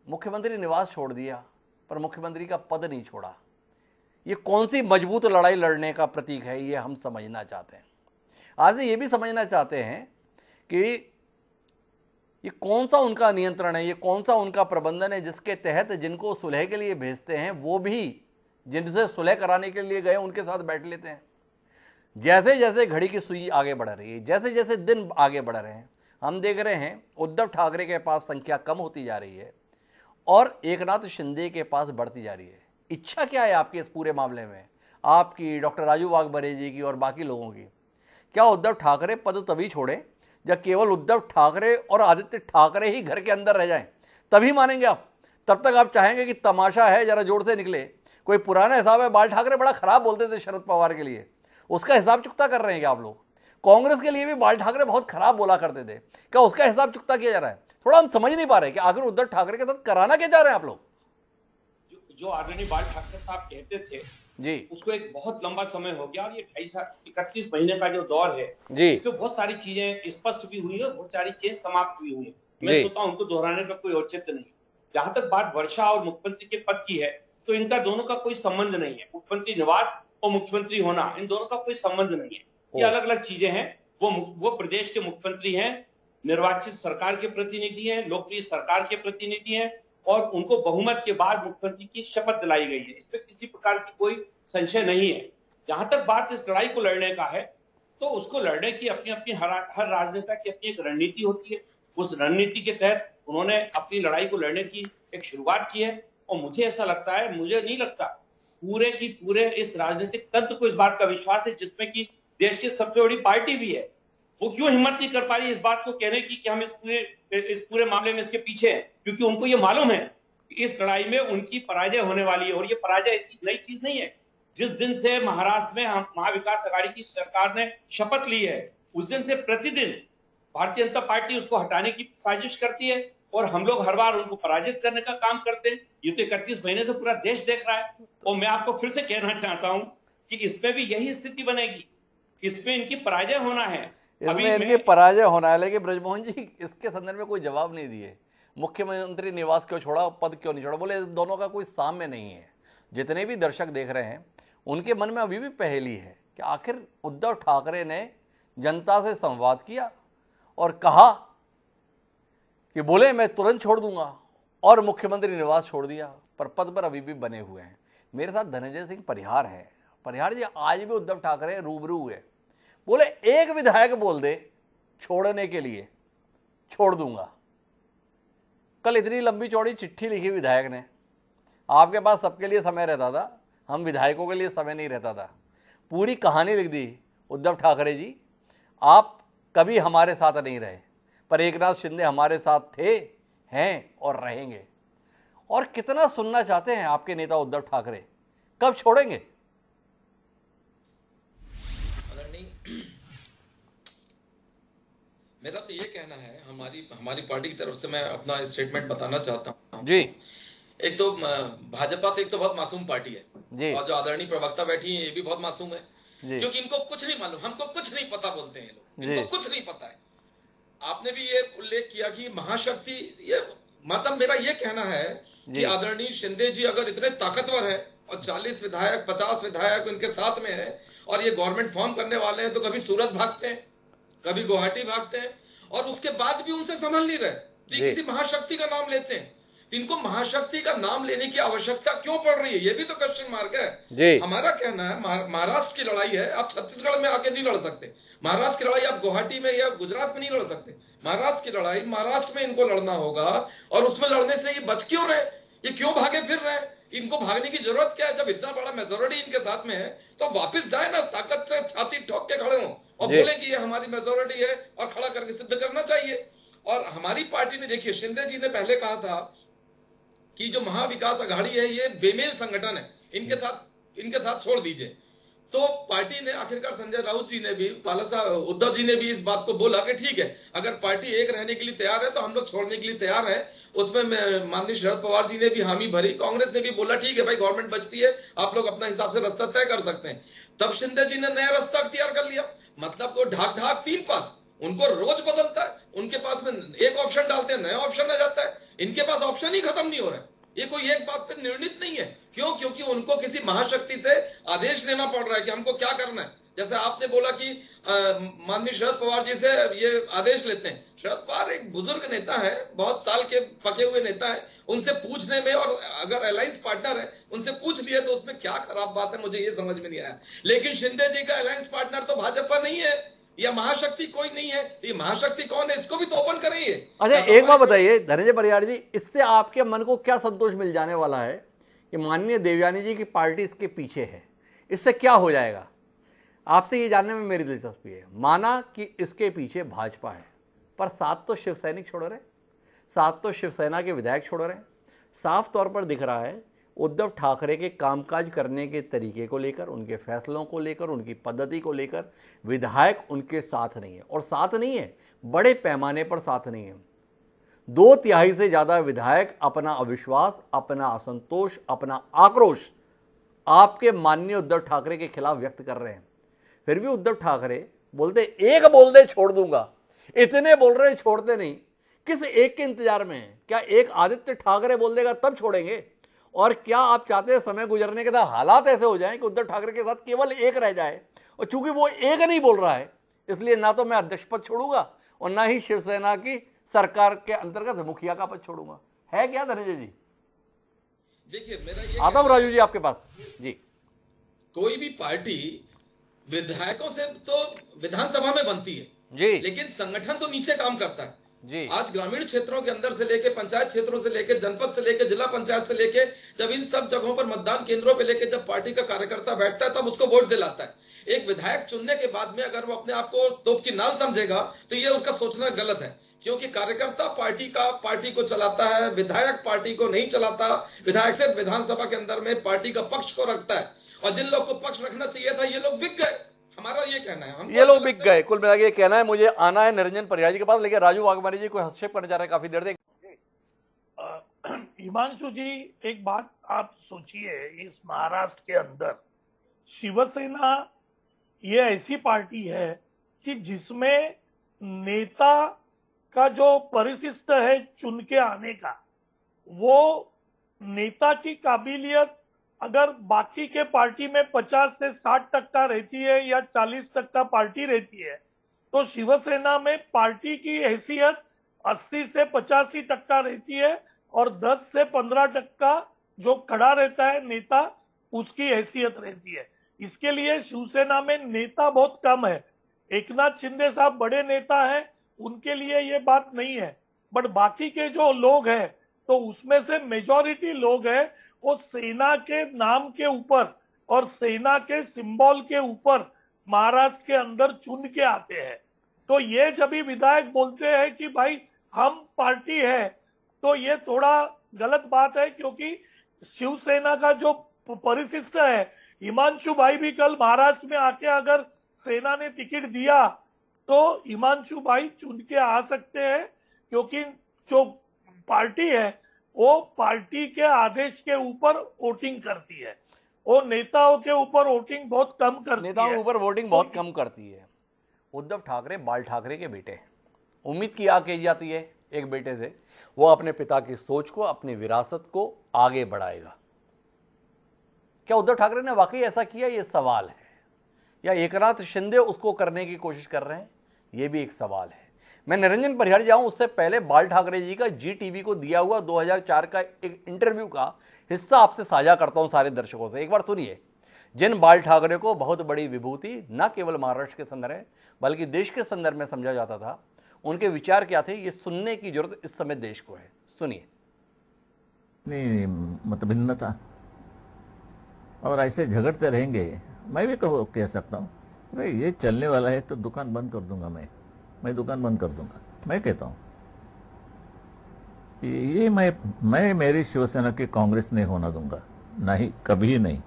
मुख्यमंत्री निवास छोड़ दिया पर मुख्यमंत्री का पद नहीं छोड़ा। ये कौन सी मजबूत लड़ाई लड़ने का प्रतीक है, ये हम समझना चाहते हैं। आज ये भी समझना चाहते हैं कि ये कौन सा उनका नियंत्रण है, ये कौन सा उनका प्रबंधन है, जिसके तहत जिनको सुलह के लिए भेजते हैं वो भी जिनसे सुलह कराने के लिए गए उनके साथ बैठ लेते हैं। जैसे जैसे घड़ी की सुई आगे बढ़ रही है, जैसे जैसे दिन आगे बढ़ रहे हैं, हम देख रहे हैं उद्धव ठाकरे के पास संख्या कम होती जा रही है और एकनाथ शिंदे के पास बढ़ती जा रही है। इच्छा क्या है आपकी इस पूरे मामले में, आपकी, डॉक्टर राजू वाघबरे जी की और बाकी लोगों की? क्या उद्धव ठाकरे पद तभी छोड़े जब केवल उद्धव ठाकरे और आदित्य ठाकरे ही घर के अंदर रह जाएं, तभी मानेंगे आप? तब तक आप चाहेंगे कि तमाशा है जरा जोर से निकले? कोई पुराना हिसाब है, बाल ठाकरे बड़ा खराब बोलते थे शरद पवार के लिए, उसका हिसाब चुकता कर रहे हैं क्या आप लोग? कांग्रेस के लिए भी बाल ठाकरे बहुत खराब बोला करते थे, क्या उसका हिसाब चुकता किया जा रहा है? थोड़ा हम समझ नहीं पा रहे कि आखिर उद्धव ठाकरे के साथ कराना क्या चाह रहे हैं आप लोग? जो आदरणीय बाल ठाकरे साहब कहते थे जी उसको एक बहुत लंबा समय हो गया, और ये 31 महीने का जो दौर है जी इसमें बहुत सारी चीजें स्पष्ट भी हुई है, बहुत सारी चीजें समाप्त भी हुई है। मैं जी। सोचता हूं उनको दोहराने का कोई औचित्य नहीं। जहां तक बात वर्षा और मुख्यमंत्री के पद की है, तो इनका दोनों का कोई संबंध नहीं है। मुख्यमंत्री निवास और मुख्यमंत्री होना, इन दोनों का कोई संबंध नहीं है। ये अलग अलग चीजें हैं। वो प्रदेश के मुख्यमंत्री हैं, निर्वाचित सरकार के प्रतिनिधि हैं, लोकप्रिय सरकार के प्रतिनिधि हैं, और उनको बहुमत के बाद मुख्यमंत्री की शपथ दिलाई गई है। इस पर किसी प्रकार की कोई संशय नहीं है। जहां तक बात इस लड़ाई को लड़ने का है, तो उसको लड़ने की अपनी अपनी हर राजनेता की अपनी एक रणनीति होती है। उस रणनीति के तहत उन्होंने अपनी लड़ाई को लड़ने की एक शुरुआत की है, और मुझे ऐसा लगता है, मुझे नहीं लगता पूरे की पूरे इस राजनीतिक तंत्र को इस बात का विश्वास है, जिसमें कि देश की सबसे बड़ी पार्टी भी है, वो क्यों हिम्मत नहीं कर पा रही इस बात को कहने की कि हम इस पूरे मामले में इसके पीछे हैं। क्योंकि उनको ये मालूम है कि इस लड़ाई में उनकी पराजय होने वाली है, और ये पराजय ऐसी नई चीज नहीं है। जिस दिन से महाराष्ट्र में हम महाविकास आघाड़ी की सरकार ने शपथ ली है, उस दिन से प्रतिदिन भारतीय जनता पार्टी उसको हटाने की साजिश करती है, और हम लोग हर बार उनको पराजित करने का काम करते हैं। ये तो 31 महीने से पूरा देश देख रहा है। और मैं आपको फिर से कहना चाहता हूं कि इसमें भी यही स्थिति बनेगी, इसमें इनकी पराजय होना है। इसमें इनकी पराजय होना है। लेकिन ब्रजमोहन जी इसके संदर्भ में कोई जवाब नहीं दिए। मुख्यमंत्री निवास क्यों छोड़ा, पद क्यों नहीं छोड़ा, बोले दोनों का कोई साम्य नहीं है। जितने भी दर्शक देख रहे हैं उनके मन में अभी भी पहेली है कि आखिर उद्धव ठाकरे ने जनता से संवाद किया और कहा कि बोले मैं तुरंत छोड़ दूंगा, और मुख्यमंत्री निवास छोड़ दिया, पर पद पर अभी भी बने हुए हैं। मेरे साथ धनंजय सिंह परिहार है। परिहार जी, आज भी उद्धव ठाकरे रूबरू हुए, बोले एक विधायक बोल दे छोड़ने के लिए, छोड़ दूंगा। कल इतनी लंबी चौड़ी चिट्ठी लिखी विधायक ने। आपके पास सबके लिए समय रहता था, हम विधायकों के लिए समय नहीं रहता था। पूरी कहानी लिख दी उद्धव ठाकरे जी, आप कभी हमारे साथ नहीं रहे, पर एकनाथ शिंदे हमारे साथ थे, हैं और रहेंगे। और कितना सुनना चाहते हैं आपके नेता उद्धव ठाकरे, कब छोड़ेंगे? मेरा तो ये कहना है, हमारी पार्टी की तरफ से मैं अपना स्टेटमेंट बताना चाहता हूँ जी। एक तो भाजपा तो एक तो बहुत मासूम पार्टी है जी। और जो आदरणीय प्रवक्ता बैठी है ये भी बहुत मासूम है जी। क्योंकि इनको कुछ नहीं मालूम, हमको कुछ नहीं पता बोलते हैं लोग, जी। इनको कुछ नहीं पता है। आपने भी ये उल्लेख किया कि महाशक्ति, ये मतलब मेरा ये कहना है कि आदरणीय शिंदे जी अगर इतने ताकतवर है और 40 विधायक 50 विधायक उनके साथ में है और ये गवर्नमेंट फॉर्म करने वाले हैं, तो कभी सूरत भागते हैं, कभी गुवाहाटी भागते हैं, और उसके बाद भी उनसे संभल नहीं रहे। तो किसी महाशक्ति का नाम लेते हैं, इनको महाशक्ति का नाम लेने की आवश्यकता क्यों पड़ रही है, ये भी तो क्वेश्चन मार्क है। हमारा कहना है महाराष्ट्र की लड़ाई है, आप छत्तीसगढ़ में आके नहीं लड़ सकते। महाराष्ट्र की लड़ाई आप गुवाहाटी में या गुजरात में नहीं लड़ सकते। महाराष्ट्र की लड़ाई महाराष्ट्र में इनको लड़ना होगा, और उसमें लड़ने से ये बच क्यों रहे, ये क्यों भागे फिर रहे, इनको भागने की जरूरत क्या है? जब इतना बड़ा मेजोरिटी इनके साथ में है तो वापस जाए ना, ताकत से छाती ठोक के खड़े हो और बोले कि ये हमारी मेजोरिटी है और खड़ा करके सिद्ध करना चाहिए। और हमारी पार्टी ने, देखिए शिंदे जी ने पहले कहा था कि जो महाविकास आघाड़ी है ये बेमेल संगठन है, इनके साथ छोड़ दीजिए। तो पार्टी ने आखिरकार, संजय राउत जी ने भी, उद्धव जी ने भी इस बात को बोला कि ठीक है, अगर पार्टी एक रहने के लिए तैयार है तो हम लोग छोड़ने के लिए तैयार है। उसमें माननीय शरद पवार जी ने भी हामी भरी, कांग्रेस ने भी बोला ठीक है भाई, गवर्नमेंट बचती है, आप लोग अपना हिसाब से रास्ता तय कर सकते हैं। तब शिंदे जी ने नया रास्ता अख्तियार कर लिया, मतलब वो ढाक 3 पद, उनको रोज बदलता है, उनके पास में एक ऑप्शन डालते हैं, नया ऑप्शन आ जाता है, इनके पास ऑप्शन ही खत्म नहीं हो रहा है। ये कोई एक बात पर निर्णित नहीं है। क्यों? क्योंकि उनको किसी महाशक्ति से आदेश लेना पड़ रहा है कि हमको क्या करना है। जैसे आपने बोला कि माननीय शरद पवार जी से ये आदेश लेते हैं। शरद पवार एक बुजुर्ग नेता है, बहुत साल के पके हुए नेता है, उनसे पूछने में, और अगर अलायंस पार्टनर है उनसे पूछ लिया तो उसमें क्या खराब बात है, मुझे ये समझ में नहीं आया। लेकिन शिंदे जी का अलायंस पार्टनर तो भाजपा नहीं है, या महाशक्ति कोई नहीं है। ये महाशक्ति कौन है, इसको भी तो ओपन करेंगे। अच्छा, एक बात बताइए धनंजय परिहार जी, इससे आपके मन को क्या संतोष मिल जाने वाला है कि माननीय देवयानी जी की पार्टी इसके पीछे है, इससे क्या हो जाएगा? आपसे ये जानने में मेरी दिलचस्पी है। माना कि इसके पीछे भाजपा है, पर 7 तो शिव सैनिक छोड़ रहे, 7 तो शिवसेना के विधायक छोड़ रहे हैं। साफ तौर पर दिख रहा है उद्धव ठाकरे के कामकाज करने के तरीके को लेकर, उनके फैसलों को लेकर, उनकी पद्धति को लेकर विधायक उनके साथ नहीं है, और साथ नहीं है, बड़े पैमाने पर साथ नहीं है। 2/3 से ज्यादा विधायक अपना अविश्वास, अपना असंतोष, अपना आक्रोश आपके माननीय उद्धव ठाकरे के खिलाफ व्यक्त कर रहे हैं। फिर भी उद्धव ठाकरे बोलते एक बोल दे छोड़ दूंगा, इतने बोल रहे हैं छोड़ते नहीं। किस एक के इंतजार में है? क्या एक आदित्य ठाकरे बोल देगा तब छोड़ेंगे? और क्या आप चाहते हैं समय गुजरने के साथ हालात ऐसे हो जाएं कि उद्धव ठाकरे के साथ केवल एक रह जाए? और चूंकि वो एक नहीं बोल रहा है, इसलिए ना तो मैं अध्यक्ष पद छोड़ूंगा और ना ही शिवसेना की सरकार के अंतर्गत मुखिया का पद छोड़ूंगा। है क्या धनंजय जी? देखिए, मेरा ये आता हूं राजू जी आपके पास जी। कोई भी पार्टी विधायकों से तो विधानसभा में बनती है जी लेकिन संगठन तो नीचे काम करता है जी। आज ग्रामीण क्षेत्रों के अंदर से लेके पंचायत क्षेत्रों से लेके जनपद से लेके जिला पंचायत से लेके जब इन सब जगहों पर मतदान केंद्रों पे लेके जब पार्टी का कार्यकर्ता बैठता है तब उसको वोट दिलाता है। एक विधायक चुनने के बाद में अगर वो अपने आप को तोप की नाल समझेगा तो ये उसका सोचना गलत है, क्योंकि कार्यकर्ता पार्टी को चलाता है, विधायक पार्टी को नहीं चलाता। विधायक सिर्फ विधानसभा के अंदर में पार्टी का पक्ष को रखता है और जिन लोग को पक्ष रखना चाहिए था ये लोग बिक गए। हमारा ये कहना है, ये लोग बिक गए। कुल मिला के ये कहना है। मुझे आना है निरंजन परिहार जी के पास, लेकिन राजू वाघमारे जी कोई हस्तक्षेप करने जा रहे हैं काफी देर से। हिमांशु जी, एक बात आप सोचिए, इस महाराष्ट्र के अंदर शिवसेना ये ऐसी पार्टी है कि जिसमें नेता का जो परिशिष्ट है चुन के आने का, वो नेता की काबिलियत अगर बाकी के पार्टी में 50 से 60% रहती है या 40% पार्टी रहती है, तो शिवसेना में पार्टी की हैसियत 80 से 85% रहती है और 10 से 15% जो खड़ा रहता है नेता, उसकी हैसियत रहती है। इसके लिए शिवसेना में नेता बहुत कम है। एकनाथ शिंदे साहब बड़े नेता हैं, उनके लिए ये बात नहीं है, बट बाकी के जो लोग हैं तो उसमें से मेजॉरिटी लोग हैं वो सेना के नाम के ऊपर और सेना के सिंबल के ऊपर महाराष्ट्र के अंदर चुन के आते हैं। तो ये जब भी विधायक बोलते हैं कि भाई हम पार्टी है, तो ये थोड़ा गलत बात है, क्योंकि शिवसेना का जो परिशिष्ट है, हिमांशु भाई भी कल महाराष्ट्र में आके अगर सेना ने टिकट दिया तो हिमांशु भाई चुन के आ सकते हैं, क्योंकि जो पार्टी है वो पार्टी के आदेश के ऊपर वोटिंग करती है, वो नेताओं के ऊपर वोटिंग बहुत कम करती है। नेताओं के ऊपर वोटिंग बहुत कम करती है। उद्धव ठाकरे बाल ठाकरे के बेटे हैं। उम्मीद किया की जाती है एक बेटे से वो अपने पिता की सोच को, अपनी विरासत को आगे बढ़ाएगा। क्या उद्धव ठाकरे ने वाकई ऐसा किया? ये सवाल है। या एकनाथ शिंदे उसको करने की कोशिश कर रहे हैं? ये भी एक सवाल है। मैं निरंजन परिहार जाऊं उससे पहले बाल ठाकरे जी का जी टीवी को दिया हुआ 2004 का एक इंटरव्यू का हिस्सा आपसे साझा करता हूं सारे दर्शकों से। एक बार सुनिए। जिन बाल ठाकरे को बहुत बड़ी विभूति न केवल महाराष्ट्र के संदर्भ में बल्कि देश के संदर्भ में समझा जाता था, उनके विचार क्या थे, ये सुनने की जरूरत इस समय देश को है। सुनिए। नहीं मतभिन्नता और ऐसे झगड़ते रहेंगे, मैं भी कह सकता हूँ भाई ये चलने वाला है तो दुकान बंद कर दूंगा, मैं दुकान बंद कर दूंगा। मैं कहता हूँ ये मैं मेरी शिवसेना की कांग्रेस नहीं होना दूंगा, नहीं, कभी नहीं।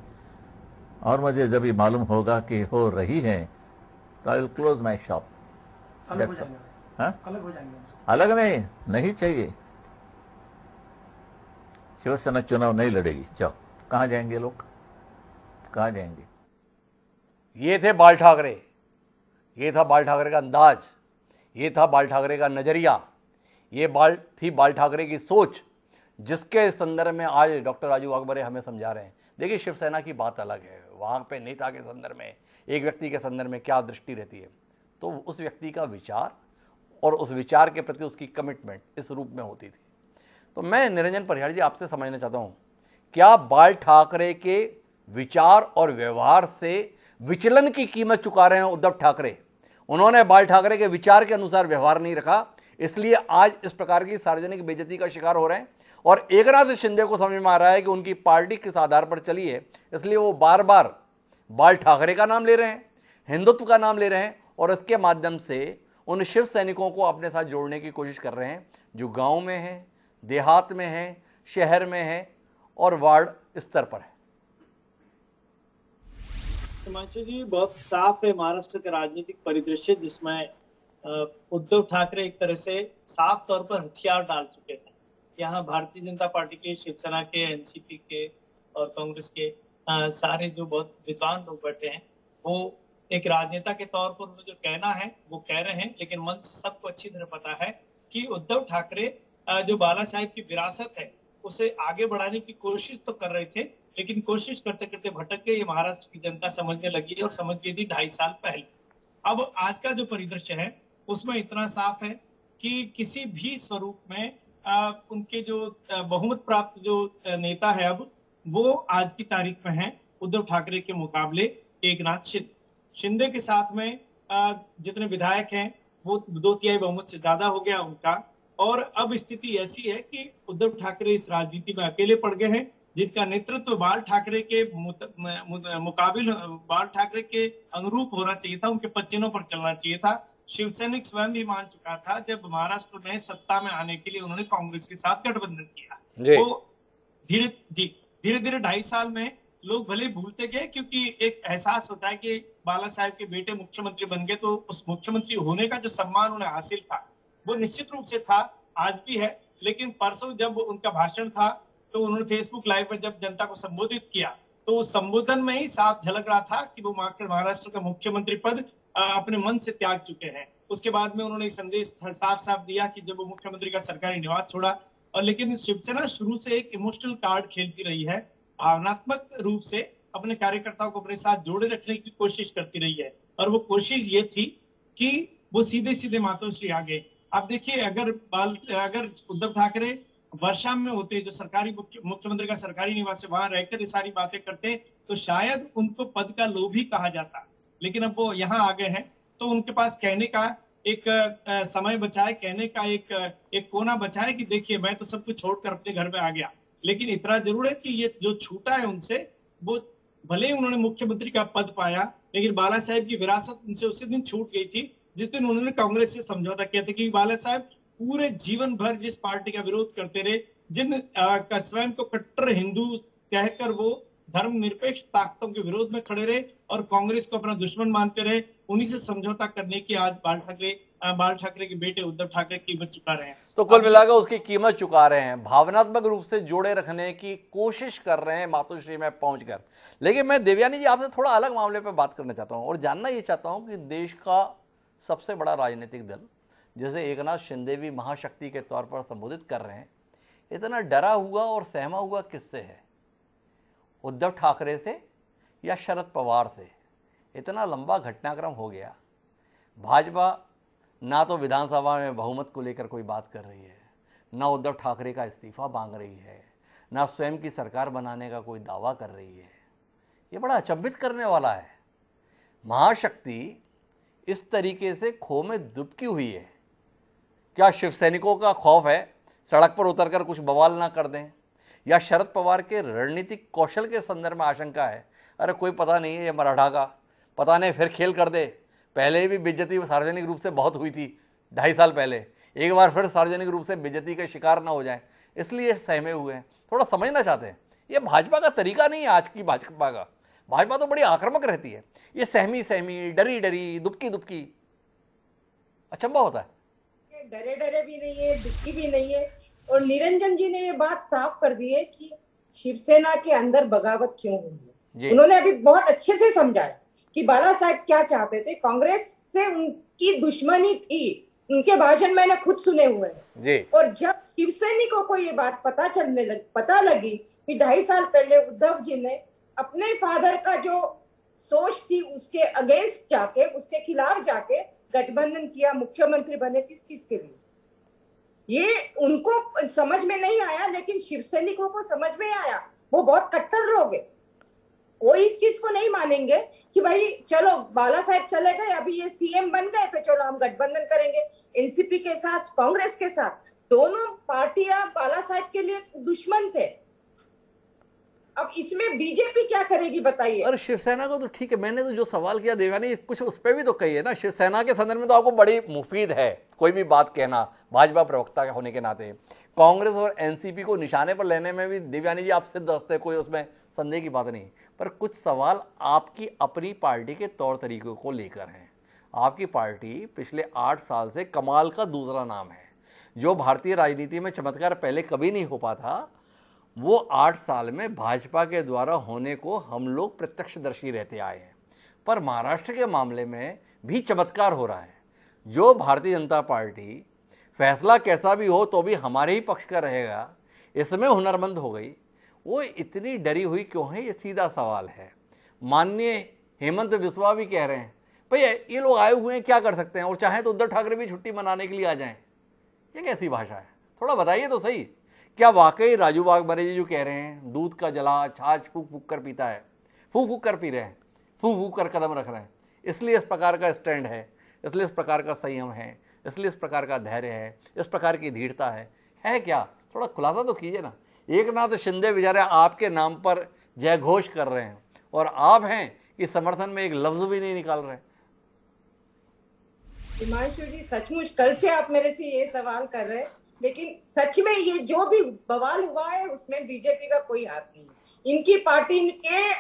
और मुझे जब ये मालूम होगा कि हो रही है तो I will close my shop. अलग हो जाएंगे। हाँ? अलग हो जाएंगे। अलग नहीं चाहिए। शिवसेना चुनाव नहीं लड़ेगी। जाओ, कहाँ जाएंगे लोग, कहाँ जाएंगे? ये थे बाल ठाकरे, ये था बाल ठाकरे का अंदाज, ये था बाल ठाकरे का नजरिया, ये थी बाल ठाकरे की सोच, जिसके संदर्भ में आज डॉक्टर राजू वाघमारे हमें समझा रहे हैं। देखिए, शिवसेना की बात अलग है, वहाँ पे नेता के संदर्भ में, एक व्यक्ति के संदर्भ में क्या दृष्टि रहती है, तो उस व्यक्ति का विचार और उस विचार के प्रति उसकी कमिटमेंट इस रूप में होती थी। तो मैं निरंजन परिहार जी आपसे समझना चाहता हूँ, क्या बाल ठाकरे के विचार और व्यवहार से विचलन की कीमत चुका रहे हैं उद्धव ठाकरे? उन्होंने बाल ठाकरे के विचार के अनुसार व्यवहार नहीं रखा, इसलिए आज इस प्रकार की सार्वजनिक बेइज्जती का शिकार हो रहे हैं। और एकनाथ शिंदे को समझ में आ रहा है कि उनकी पार्टी किस आधार पर चली है, इसलिए वो बार बार बाल ठाकरे का नाम ले रहे हैं, हिंदुत्व का नाम ले रहे हैं और इसके माध्यम से उन शिव सैनिकों को अपने साथ जोड़ने की कोशिश कर रहे हैं जो गांव में हैं, देहात में हैं, शहर में हैं और वार्ड स्तर पर है। हिमांशु जी, बहुत साफ है महाराष्ट्र का राजनीतिक परिदृश्य, जिसमें उद्धव ठाकरे एक तरह से साफ तौर पर हथियार डाल चुके हैं। यहाँ भारतीय जनता पार्टी के, शिवसेना के, एनसीपी के और कांग्रेस के सारे जो बहुत विद्वान लोग बैठे हैं, वो एक राजनेता के तौर पर उन्हें जो कहना है वो कह रहे हैं, लेकिन मन से सबको अच्छी तरह पता है कि उद्धव ठाकरे जो बाला साहेब की विरासत है उसे आगे बढ़ाने की कोशिश तो कर रहे थे, लेकिन कोशिश करते करते भटक गए। ये महाराष्ट्र की जनता समझने लगी है और समझ गई थी 2.5 साल पहले। अब आज का जो परिदृश्य है उसमें इतना साफ है कि किसी भी स्वरूप में उनके जो बहुमत प्राप्त जो नेता है अब वो आज की तारीख में है उद्धव ठाकरे के मुकाबले एकनाथ शिंदे के साथ में जितने विधायक हैं वो 2/3 बहुमत से ज्यादा हो गया उनका। और अब स्थिति ऐसी है कि उद्धव ठाकरे इस राजनीति में अकेले पड़ गए हैं, जिनका नेतृत्व बाल ठाकरे के मुकाबिल बाल ठाकरे के अनुरूप होना चाहिए था, उनके पच्चीनों पर चलना चाहिए था। शिवसैनिक स्वयं भी मान चुका था जब महाराष्ट्र में सत्ता में आने के लिए उन्होंने कांग्रेस के साथ गठबंधन किया। वो धीरे धीरे 2.5 साल में लोग भले भूलते गए, क्योंकि एक एहसास होता है कि बाला साहेब के बेटे मुख्यमंत्री बन गए तो उस मुख्यमंत्री होने का जो सम्मान उन्हें हासिल था वो निश्चित रूप से था, आज भी है। लेकिन परसों जब उनका भाषण था तो उन्होंने फेसबुक लाइव में जब जनता को संबोधित किया तो उस संबोधन में ही साफ झलक रहा था कि वो महाराष्ट्र का मुख्यमंत्री पद अपने मन से त्याग चुके हैं। उसके बाद में उन्होंने संदेश साफ साफ दिया कि जब वो मुख्यमंत्री का सरकारी निवास छोड़ा। और लेकिन शिवसेना शुरू से एक इमोशनल कार्ड खेलती रही है, भावनात्मक रूप से अपने कार्यकर्ताओं को अपने साथ जोड़े रखने की कोशिश करती रही है। और वो कोशिश ये थी कि वो सीधे सीधे मातोश्री आ गए। आप देखिए, अगर उद्धव ठाकरे वर्षा में होते, जो सरकारी मुख्यमंत्री का सरकारी निवास है, वहां रहकर ये सारी बातें करते तो शायद उनको पद का लोभी कहा जाता। लेकिन अब वो यहाँ आ गए हैं तो उनके पास कहने का एक समय बचा है, कहने का एक कोना बचा है कि देखिए मैं तो सब कुछ छोड़कर अपने घर में आ गया। लेकिन इतना जरूर है कि ये जो छूटा है उनसे, वो भले ही उन्होंने मुख्यमंत्री का पद पाया, लेकिन बाला साहेब की विरासत उनसे उसी दिन छूट गई थी जिस दिन उन्होंने कांग्रेस से समझौता किया था। कि बाला साहेब पूरे जीवन भर जिस पार्टी का विरोध करते रहे, जिन स्वयं को कट्टर हिंदू कहकर वो धर्मनिरपेक्ष ताकतों के विरोध में खड़े रहे और कांग्रेस को अपना दुश्मन मानते रहे, उन्हीं से समझौता करने की आज बाल ठाकरे के बेटे उद्धव ठाकरे कीमत चुका रहे हैं। तो कुल मिलाकर उसकी कीमत चुका रहे हैं, भावनात्मक रूप से जोड़े रखने की कोशिश कर रहे हैं मातोश्री में पहुंचकर। लेकिन मैं देवयानी जी आपसे थोड़ा अलग मामले पर बात करना चाहता हूं और जानना ये चाहता हूं कि देश का सबसे बड़ा राजनीतिक दल जैसे एकनाथ शिंदे भी महाशक्ति के तौर पर संबोधित कर रहे हैं, इतना डरा हुआ और सहमा हुआ किससे है? उद्धव ठाकरे से या शरद पवार से? इतना लंबा घटनाक्रम हो गया, भाजपा ना तो विधानसभा में बहुमत को लेकर कोई बात कर रही है, ना उद्धव ठाकरे का इस्तीफा मांग रही है, ना स्वयं की सरकार बनाने का कोई दावा कर रही है। ये बड़ा अचंभित करने वाला है। महाशक्ति इस तरीके से खो में दुबकी हुई है। क्या शिवसैनिकों का खौफ है सड़क पर उतरकर कुछ बवाल ना कर दें, या शरद पवार के रणनीतिक कौशल के संदर्भ में आशंका है अरे कोई पता नहीं है ये मराठा का, पता नहीं फिर खेल कर दे, पहले भी बेइज्जती सार्वजनिक रूप से बहुत हुई थी 2.5 साल पहले, एक बार फिर सार्वजनिक रूप से बेइज्जती का शिकार ना हो जाए, इसलिए सहमे हुए हैं, थोड़ा समझना चाहते हैं। ये भाजपा का तरीका नहीं है आज की भाजपा का। भाजपा तो बड़ी आक्रामक रहती है, ये सहमी सहमी, डरी डरी, दुबकी दुबकी, अचंभा होता है। डरे डरे भी नहीं है, दुखी भी नहीं है। और निरंजन जी ने ये बात साफ कर दी है कि शिवसेना के अंदर बगावत क्यों हुई है। उन्होंने अभी बहुत अच्छे से समझाया कि बाला साहब क्या चाहते थे। कांग्रेस से उनकी दुश्मनी थी, उनके भाषण मैंने खुद सुने हुए हैं। और जब शिवसैनिकों को ये बात पता लगी कि 2.5 साल पहले उद्धव जी ने अपने फादर का जो सोच थी उसके अगेंस्ट जाके, उसके खिलाफ जाके गठबंधन किया, मुख्यमंत्री बने, किस चीज के लिए, ये उनको समझ में नहीं आया, लेकिन शिवसैनिकों को समझ में आया। वो बहुत कट्टर लोग हैं, वो इस चीज को नहीं मानेंगे कि भाई चलो बाला साहब चले गए, अभी ये सीएम बन गए तो चलो हम गठबंधन करेंगे एनसीपी के साथ, कांग्रेस के साथ। दोनों पार्टियां बाला साहब के लिए दुश्मन थे। अब इसमें बीजेपी क्या करेगी बताइए? और शिवसेना को तो ठीक है, मैंने तो जो सवाल किया देवानी कुछ उस पर भी तो कही है ना। शिवसेना के संदर्भ में तो आपको बड़ी मुफीद है कोई भी बात कहना, भाजपा प्रवक्ता होने के नाते। कांग्रेस और एनसीपी को निशाने पर लेने में भी देवयानी जी आप सिद्ध हस्ते, कोई उसमें संदेह की बात नहीं। पर कुछ सवाल आपकी अपनी पार्टी के तौर तरीकों को लेकर हैं। आपकी पार्टी पिछले 8 साल से कमाल का दूसरा नाम है। जो भारतीय राजनीति में चमत्कार पहले कभी नहीं हो पाता, वो 8 साल में भाजपा के द्वारा होने को हम लोग प्रत्यक्षदर्शी रहते आए हैं। पर महाराष्ट्र के मामले में भी चमत्कार हो रहा है। जो भारतीय जनता पार्टी फैसला कैसा भी हो तो भी हमारे ही पक्ष का रहेगा, इसमें हुनरमंद हो गई, वो इतनी डरी हुई क्यों है, ये सीधा सवाल है। माननीय हेमंत बिस्वा भी कह रहे हैं भाई ये लोग आए हुए हैं, क्या कर सकते हैं, और चाहे तो उद्धव ठाकरे भी छुट्टी मनाने के लिए आ जाएं। ये कैसी भाषा है, थोड़ा बताइए तो सही। क्या वाकई राजू वाघमारे जी जो कह रहे हैं दूध का जला छाछ फूक फूक कर पीता है, फूक फूक कर पी रहे हैं, फूक फूक कर कदम रख रहे हैं, इसलिए इस प्रकार का स्टैंड है, इसलिए इस प्रकार का संयम है, इसलिए इस प्रकार का धैर्य है, इस प्रकार की धीरता है क्या? थोड़ा खुलासा तो कीजिए ना। एकनाथ शिंदे बेचारे आपके नाम पर जय घोष कर रहे हैं और आप हैं कि समर्थन में एक लफ्ज भी नहीं निकाल रहे। हिमांशु जी, सचमुच कल से आप मेरे से ये सवाल कर रहे हैं, लेकिन सच में ये जो भी बवाल हुआ है उसमें बीजेपी का कोई हाथ नहीं है। इनकी पार्टी के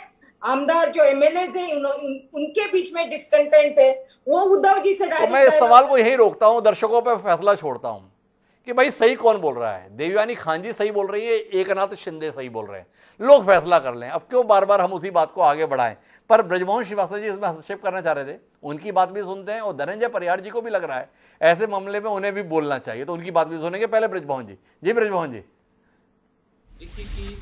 आमदार जो एमएलए हैं उनके बीच में डिस्कंटेंट है, वो उद्धव जी से तो मैं इस सवाल को यही रोकता हूं, दर्शकों पर फैसला छोड़ता हूं कि भाई सही कौन बोल रहा है। देवयानी खान जी सही बोल रही है, एकनाथ शिंदे सही बोल रहे हैं, लोग फैसला कर लें। अब क्यों बार बार हम उसी बात को आगे बढ़ाएं। पर ब्रजमोहन श्रीवास्तव जी इसमें हस्तक्षेप करना चाह रहे थे, उनकी बात भी सुनते हैं। और धनंजय परिहार जी को भी लग रहा है ऐसे मामले में उन्हें भी बोलना चाहिए, तो उनकी बात भी सुनेंगे। पहले ब्रजमोहन जी। जी ब्रजमोहन जी। देखिए कि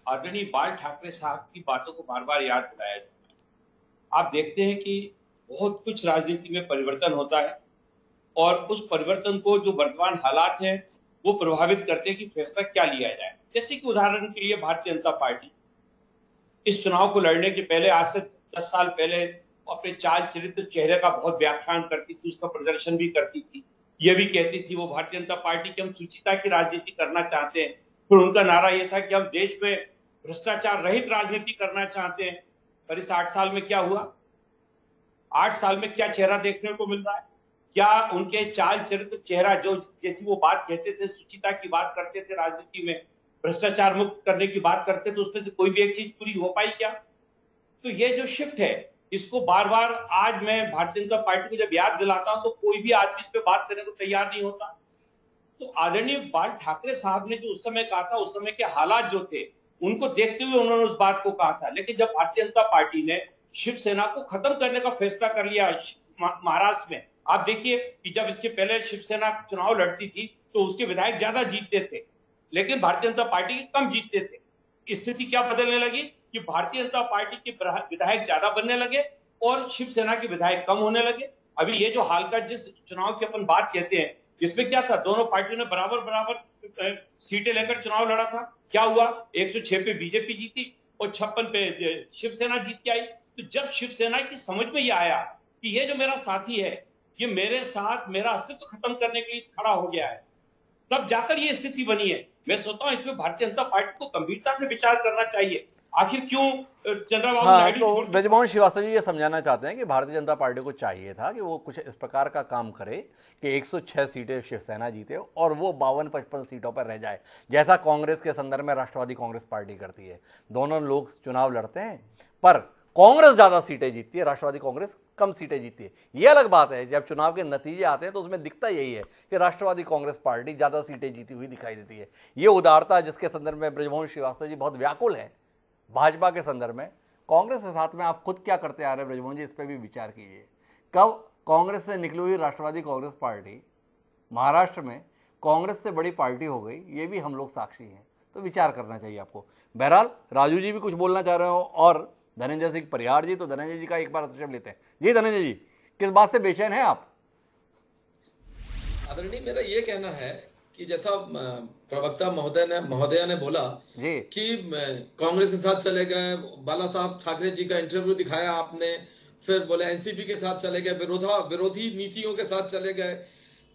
आदरणीय बाल ठाकरे साहब की बातों को बार बार याद दिलाया जाता है। आप देखते हैं कि बहुत कुछ राजनीति में परिवर्तन होता है और उस परिवर्तन को जो वर्तमान हालात हैं वो प्रभावित करते हैं कि फैसला क्या लिया जाए। जैसे कि उदाहरण के लिए भारतीय जनता पार्टी इस चुनाव को लड़ने के पहले, आज से 10 साल पहले, अपने चाल चरित्र चेहरे का बहुत व्याख्यान करती थी, उसका प्रदर्शन भी करती थी। ये भी कहती थी वो भारतीय जनता पार्टी की हम सुचिता की राजनीति करना चाहते हैं। फिर उनका नारा यह था कि हम देश में भ्रष्टाचार रहित राजनीति करना चाहते हैं। पर इस 8 साल में क्या हुआ? 8 साल में क्या चेहरा देखने को मिल रहा है? क्या उनके चाल चरित्र चेहरा जो जैसी वो बात कहते थे, सुचिता की बात करते थे, राजनीति में भ्रष्टाचार मुक्त करने की बात करते थे, उसमें से कोई भी एक चीज पूरी हो पाई क्या? तो ये जो शिफ्ट है, इसको बार बार आज मैं भारतीय जनता पार्टी को जब याद दिलाता हूं तो कोई भी आदमी इस पे बात करने को तैयार नहीं होता। तो आदरणीय बाल ठाकरे साहब ने जो उस समय कहा था, उस समय के हालात जो थे उनको देखते हुए उन्होंने उस बात को कहा था। लेकिन जब भारतीय जनता पार्टी ने शिवसेना को खत्म करने का फैसला कर लिया महाराष्ट्र में, आप देखिए कि जब इसके पहले शिवसेना चुनाव लड़ती थी तो उसके विधायक ज्यादा जीतते थे, लेकिन भारतीय जनता पार्टी के कम जीतते थे। स्थिति क्या बदलने लगी कि भारतीय जनता पार्टी के विधायक ज्यादा बनने लगे और शिवसेना के विधायक कम होने लगे। अभी ये जो हाल का जिस चुनाव की अपन बात कहते हैं, इसमें क्या था? दोनों पार्टियों ने बराबर बराबर सीटें लेकर चुनाव लड़ा था। क्या हुआ? 106 पे बीजेपी जीती और 56 पे शिवसेना जीत के आई। तो जब शिवसेना की समझ में ये आया कि ये जो मेरा साथी है, ये मेरे साथ मेरा अस्तित्व खत्म करने के लिए खड़ा हो गया है, तब जाकर ये स्थिति बनी है। मैं सोचता हूं इसमें भारतीय जनता पार्टी को गंभीरता से विचार करना चाहिए। आखिर क्यों चंद्रबाबू नायडू तो ब्रजमोहन श्रीवास्तव जी ये समझाना चाहते हैं कि भारतीय जनता पार्टी को चाहिए था कि वो कुछ इस प्रकार का काम करे कि 106 सीटें शिवसेना जीते और वो 52-55 सीटों पर रह जाए, जैसा कांग्रेस के संदर्भ में राष्ट्रवादी कांग्रेस पार्टी करती है। दोनों लोग चुनाव लड़ते हैं पर कांग्रेस ज्यादा सीटें जीतती है, राष्ट्रवादी कांग्रेस कम सीटें जीतती है। ये अलग बात है, जब चुनाव के नतीजे आते हैं तो उसमें दिखता यही है कि राष्ट्रवादी कांग्रेस पार्टी ज्यादा सीटें जीती हुई दिखाई देती है। ये उदारता जिसके संदर्भ में ब्रजमोहन श्रीवास्तव जी बहुत व्याकुल है भाजपा के संदर्भ में, कांग्रेस के साथ में आप खुद क्या करते आ रहे हैं ब्रजमोहन जी, इस पर भी विचार कीजिए। कब कांग्रेस से निकली हुई राष्ट्रवादी कांग्रेस पार्टी महाराष्ट्र में कांग्रेस से बड़ी पार्टी हो गई, ये भी हम लोग साक्षी हैं, तो विचार करना चाहिए आपको। बहरहाल राजू जी भी कुछ बोलना चाह रहे हो और धनंजय सिंह परिहार जी, तो धनंजय जी का एक बार हस्तक्षेप लेते हैं। जी धनंजय जी, किस बात से बेचैन हैं आप? आदरणीय, मेरा ये कहना है कि जैसा प्रवक्ता महोदया ने बोला कि कांग्रेस के साथ चले गए, बाला साहब ठाकरे जी का इंटरव्यू दिखाया आपने, फिर बोले एनसीपी के साथ चले गए, विरोधी नीतियों के साथ चले गए।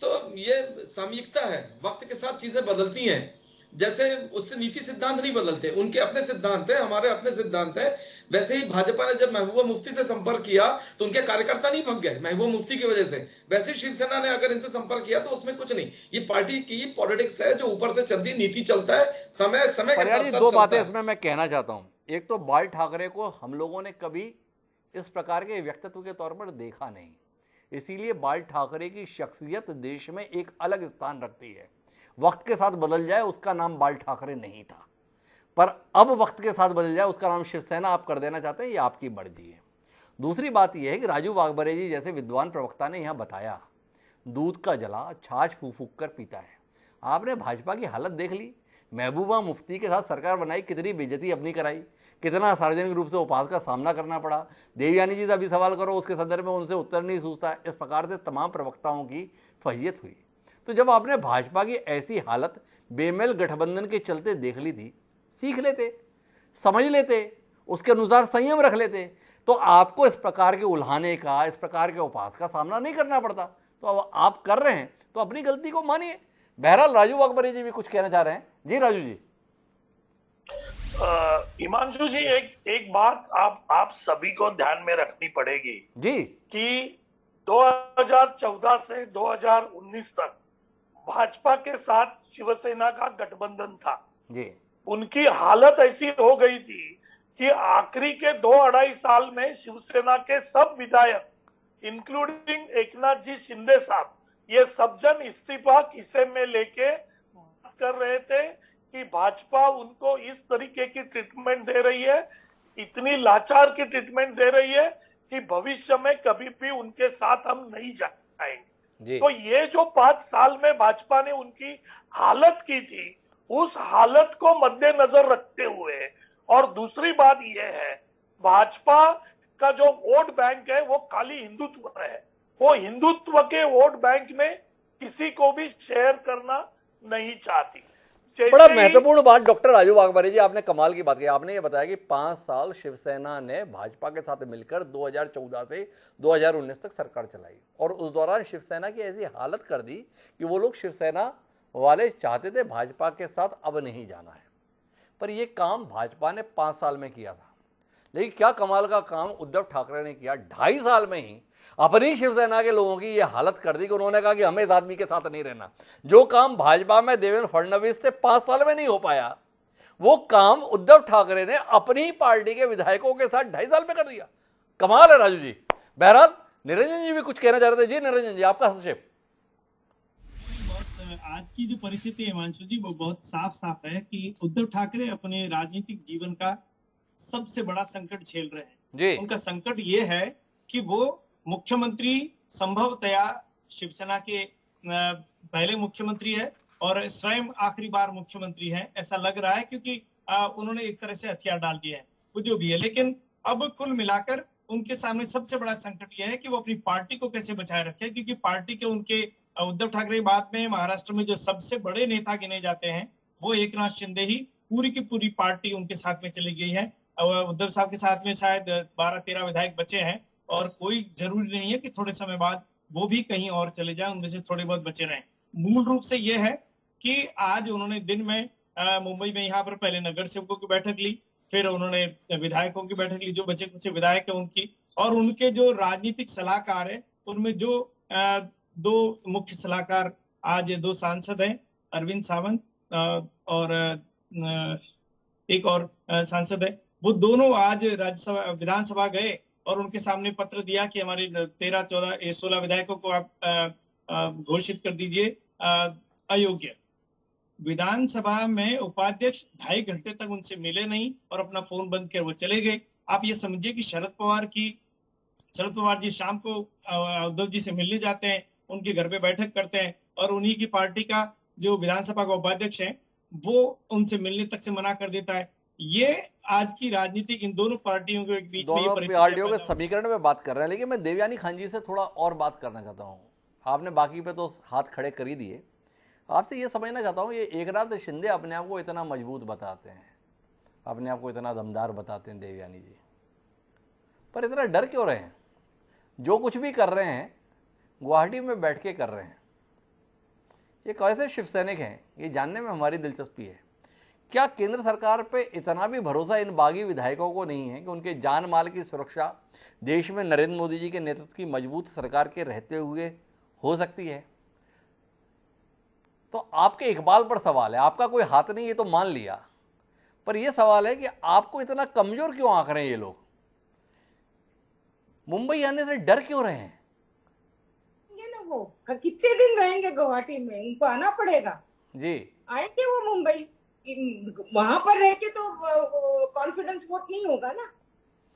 तो ये सामयिकता है, वक्त के साथ चीजें बदलती हैं। जैसे उससे नीति सिद्धांत नहीं बदलते, उनके अपने सिद्धांत है, हमारे अपने सिद्धांत है। वैसे ही भाजपा ने जब महबूबा मुफ्ती से संपर्क किया तो उनके कार्यकर्ता नहीं भग गए महबूबा मुफ्ती की वजह से। वैसे ही शिवसेना ने अगर इनसे संपर्क किया तो उसमें कुछ नहीं, ये पार्टी की पॉलिटिक्स है जो ऊपर से चलती नीति चलता है, समय के साथ दो बातें इसमें मैं कहना चाहता हूं। एक तो बाल ठाकरे को हम लोगों ने कभी इस प्रकार के व्यक्तित्व के तौर पर देखा नहीं। इसीलिए बाल ठाकरे की शख्सियत देश में एक अलग स्थान रखती है। वक्त के साथ बदल जाए उसका नाम बाल ठाकरे नहीं था, पर अब वक्त के साथ बदल जाए उसका नाम शिवसेना आप कर देना चाहते हैं, ये आपकी मर्जी है। दूसरी बात यह है कि राजू वाघबरे जी जैसे विद्वान प्रवक्ता ने यहाँ बताया, दूध का जला छाछ फूक फूक कर पीता है। आपने भाजपा की हालत देख ली, महबूबा मुफ्ती के साथ सरकार बनाई, कितनी बेइज्जती अपनी कराई, कितना सार्वजनिक रूप से उपहास का सामना करना पड़ा। देवयानी जी से अभी सवाल करो, उसके संदर्भ में उनसे उत्तर नहीं सूझता। इस प्रकार से तमाम प्रवक्ताओं की फजीयत हुई। तो जब आपने भाजपा की ऐसी हालत बेमेल गठबंधन के चलते देख ली थी, सीख लेते, समझ लेते, उसके अनुसार संयम रख लेते, तो आपको इस प्रकार के उल्हाने का, इस प्रकार के उपहास का सामना नहीं करना पड़ता। तो अब आप कर रहे हैं तो अपनी गलती को मानिए। बहरहाल राजू वाघबरे जी भी कुछ कहना चाह रहे हैं। जी राजू जी। हिमांशु जी, एक बात आप सभी को ध्यान में रखनी पड़ेगी जी कि 2014 से 2019 तक भाजपा के साथ शिवसेना का गठबंधन था जी। उनकी हालत ऐसी हो गई थी कि आखिरी के 2-2.5 साल में शिवसेना के सब विधायक इंक्लूडिंग एकनाथ जी शिंदे साहब, ये सब जन इस्तीफा खीसे में लेके बात कर रहे थे कि भाजपा उनको इस तरीके की ट्रीटमेंट दे रही है, इतनी लाचार की ट्रीटमेंट दे रही है कि भविष्य में कभी भी उनके साथ हम नहीं जाएंगे। तो ये जो 5 साल में भाजपा ने उनकी हालत की थी, उस हालत को मद्देनजर रखते हुए, और दूसरी बात यह है, भाजपा का जो वोट बैंक है वो खाली हिंदुत्व है। वो हिंदुत्व के वोट बैंक में किसी को भी शेयर करना नहीं चाहती। बड़ा महत्वपूर्ण बात डॉक्टर राजू वाघबरे जी, आपने कमाल की बात की। आपने ये बताया कि 5 साल शिवसेना ने भाजपा के साथ मिलकर 2014 से 2019 तक सरकार चलाई, और उस दौरान शिवसेना की ऐसी हालत कर दी कि वो लोग शिवसेना वाले चाहते थे भाजपा के साथ अब नहीं जाना है। पर ये काम भाजपा ने 5 साल में किया था। लेकिन क्या कमाल का काम उद्धव ठाकरे ने किया, 2.5 साल में ही अपनी शिवसेना के लोगों की ये हालत कर दी कि उन्होंने कहा कि हमें इस आदमी के साथ नहीं रहना। जो काम भाजपा में देवेंद्र फडणवीस से 5 साल में नहीं हो पाया, वो काम उद्धव ठाकरे ने अपनी पार्टी के विधायकों के साथ 2.5 साल में कर दिया। कमाल है राजू जी। बहरहाल निरंजन जी भी कुछ कहना चाह रहे थे। जी निरंजन जी, आपका हस्तक्षेप। आज की जो परिस्थिति है हिमांशु जी, वो बहुत साफ है कि उद्धव ठाकरे अपने राजनीतिक जीवन का सबसे बड़ा संकट झेल रहे हैं जी। उनका संकट ये है कि वो मुख्यमंत्री संभवतया शिवसेना के पहले मुख्यमंत्री है और स्वयं आखिरी बार मुख्यमंत्री है, ऐसा लग रहा है, क्योंकि उन्होंने एक तरह से हथियार डाल दिया है, वो जो भी है। लेकिन अब कुल मिलाकर उनके सामने सबसे बड़ा संकट यह है कि वो अपनी पार्टी को कैसे बचाए रखे, क्योंकि पार्टी के उनके उद्धव ठाकरे बाद में महाराष्ट्र में जो सबसे बड़े नेता गिने जाते हैं वो एकनाथ शिंदे ही, पूरी की पूरी पार्टी उनके साथ में चली गई है। उद्धव साहब के साथ में शायद 12-13 विधायक बचे हैं, और कोई जरूरी नहीं है कि थोड़े समय बाद वो भी कहीं और चले जाएं, उनमें से थोड़े बहुत बचे रहें। मूल रूप से ये है कि आज उन्होंने दिन में मुंबई में यहाँ पर पहले नगर सेवकों की बैठक ली, फिर उन्होंने विधायकों की बैठक ली, जो बचे कुछ विधायक है उनकी, और उनके जो राजनीतिक सलाहकार है उनमें जो 2 मुख्य सलाहकार, आज 2 सांसद हैं, अरविंद सावंत और एक और सांसद है, वो दोनों आज राज्यसभा विधानसभा गए और उनके सामने पत्र दिया कि हमारे 13-14-16 विधायकों को आप घोषित कर दीजिए अयोग्य। विधानसभा में उपाध्यक्ष 2.5 घंटे तक उनसे मिले नहीं और अपना फोन बंद कर वो चले गए। आप ये समझिए कि शरद पवार जी शाम को उद्धव जी से मिलने जाते हैं, उनके घर पे बैठक करते हैं, और उन्हीं की पार्टी का जो विधानसभा का उपाध्यक्ष है वो उनसे मिलने तक से मना कर देता है। ये आज की राजनीतिक इन दोनों पार्टियों के बीच में पार्टियों के समीकरण में बात कर रहे हैं। लेकिन मैं देवयानी खान जी से थोड़ा और बात करना चाहता हूँ। आपने बाकी पे तो हाथ खड़े कर ही दिए, आपसे ये समझना चाहता हूँ, ये एकनाथ शिंदे अपने आप को इतना मजबूत बताते हैं, अपने आप को इतना दमदार बताते हैं देवयानी जी, पर इतना डर क्यों रहे हैं? जो कुछ भी कर रहे हैं गुवाहाटी में बैठ के कर रहे हैं। ये कैसे शिव सैनिक हैं, ये जानने में हमारी दिलचस्पी है। क्या केंद्र सरकार पे इतना भी भरोसा इन बागी विधायकों को नहीं है कि उनके जान माल की सुरक्षा देश में नरेंद्र मोदी जी के नेतृत्व की मजबूत सरकार के रहते हुए हो सकती है? तो आपके इकबाल पर सवाल है, आपका कोई हाथ नहीं, ये तो मान लिया, पर यह सवाल है कि आपको इतना कमजोर क्यों आंक रहे हैं ये लोग? मुंबई आने से डर क्यों रहे हैं? ये ना वो कितने दिन रहेंगे गुवाहाटी में, उनको आना पड़ेगा। जी आएंगे वो मुंबई, वहां पर रह के तो कॉन्फिडेंस वोट नहीं होगा ना।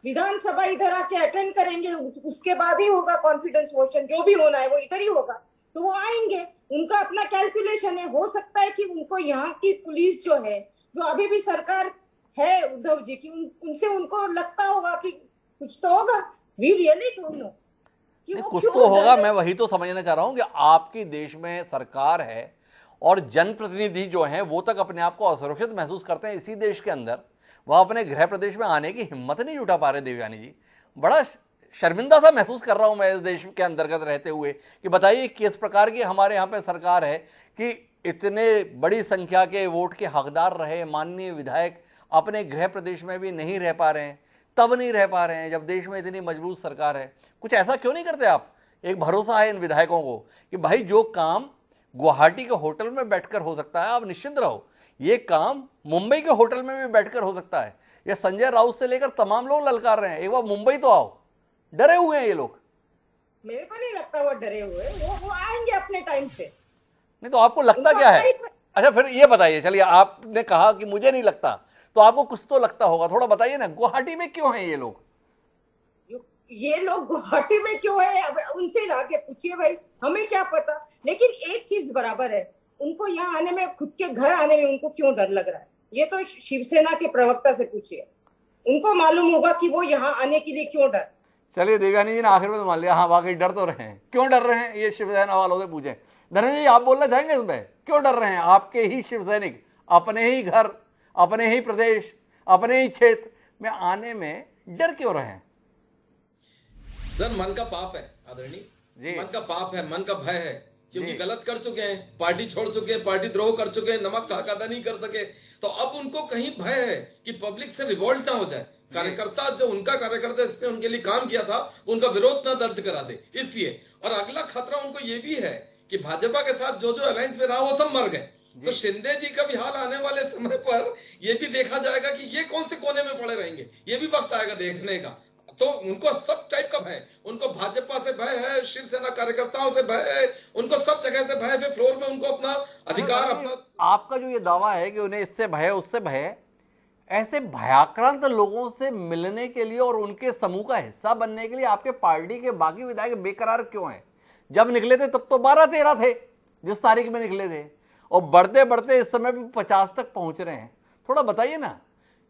विधानसभा इधर आके अटेंड करेंगे, उसके बाद ही होगा कॉन्फिडेंस मोशन, जो भी होना है वो इधर ही होगा। तो वो आएंगे, उनका अपना कैलकुलेशन है। हो सकता है कि उनको यहाँ की पुलिस जो है, जो अभी भी सरकार है उद्धव जी की, उनसे उनको लगता होगा कि कुछ तो होगा। वी रियली डोंट नो कि नहीं, वो कुछ क्यों तो होगा। डर मैं रहे। वही तो समझना चाह रहा हूं कि आपकी देश में सरकार है और जनप्रतिनिधि जो हैं वो तक अपने आप को असुरक्षित महसूस करते हैं इसी देश के अंदर, वह अपने गृह प्रदेश में आने की हिम्मत नहीं जुटा पा रहे। देवयानी जी, बड़ा शर्मिंदा सा महसूस कर रहा हूं मैं इस देश के अंतर्गत रहते हुए कि बताइए किस प्रकार की हमारे यहाँ पे सरकार है कि इतने बड़ी संख्या के वोट के हकदार रहे माननीय विधायक अपने गृह प्रदेश में भी नहीं रह पा रहे हैं। तब नहीं रह पा रहे हैं जब देश में इतनी मजबूत सरकार है। कुछ ऐसा क्यों नहीं करते आप? एक भरोसा है इन विधायकों को कि भाई जो काम गुवाहाटी के होटल में बैठकर हो सकता है, आप निश्चिंत रहो, ये काम मुंबई के होटल में भी बैठकर हो सकता है। ये संजय राउत से लेकर तमाम लोग ललकार रहे हैं, एक बार मुंबई तो आओ। डरे हुए हैं ये लोग। मेरे को नहीं लगता वो डरे हुए, वो आएंगे अपने टाइम से। नहीं तो आपको लगता उनको क्या है? अपना ही- अच्छा फिर ये बताइए, चलिए आपने कहा कि मुझे नहीं लगता, तो आपको कुछ तो लगता होगा, थोड़ा बताइए ना, गुवाहाटी में क्यों हैं ये लोग? ये लोग गुवाहाटी में क्यों है, अब उनसे लाके पूछिए भाई, हमें क्या पता। लेकिन एक चीज बराबर है, उनको यहाँ आने में, खुद के घर आने में उनको क्यों डर लग रहा है, ये तो शिवसेना के प्रवक्ता से पूछिए, उनको मालूम होगा कि वो यहाँ आने के लिए क्यों डर। चलिए देवयानी जी ने आखिर में तो मान लिया, हाँ वाकई डर तो रहे हैं। क्यों डर रहे हैं ये शिवसेना वालों से पूछें। धनंजय जी आप बोलना चाहेंगे इसमें, क्यों डर रहे हैं आपके ही शिवसैनिक अपने ही घर, अपने ही प्रदेश, अपने ही क्षेत्र में आने में डर क्यों रहे हैं? सर मन का पाप है आदरणीय जी। मन का पाप है, मन का भय है, क्योंकि जी। गलत कर चुके हैं, पार्टी छोड़ चुके हैं, पार्टी द्रोह कर चुके हैं, नमक का हक अदा नहीं कर सके। तो अब उनको कहीं भय है कि पब्लिक से रिवोल्ट ना हो जाए, कार्यकर्ता जो उनका कार्यकर्ता इसने उनके लिए काम किया था उनका विरोध ना दर्ज करा दे, इसलिए। और अगला खतरा उनको ये भी है कि भाजपा के साथ जो जो अलायंस में रहा वो सब मर गए। तो शिंदे जी का भी हाल आने वाले समय पर ये भी देखा जाएगा कि ये कौन से कोने में पड़े रहेंगे, ये भी वक्त आएगा देखने का। तो उनको सब टाइप का भय, उनको भाजपा से भय है, शिवसेना कार्यकर्ताओं से भय है, उनको सब जगह से भय है। फ्लोर में उनको अपना अधिकार, अपना। आपका जो ये दावा है कि उन्हें इससे भय उससे भय, ऐसे भयाक्रांत लोगों से मिलने के लिए और उनके समूह का हिस्सा बनने के लिए आपके पार्टी के बाकी विधायक बेकरार क्यों हैं? जब निकले थे तब तो 12-13 थे जिस तारीख में निकले थे, और बढ़ते बढ़ते इस समय भी 50 तक पहुंच रहे हैं। थोड़ा बताइए ना,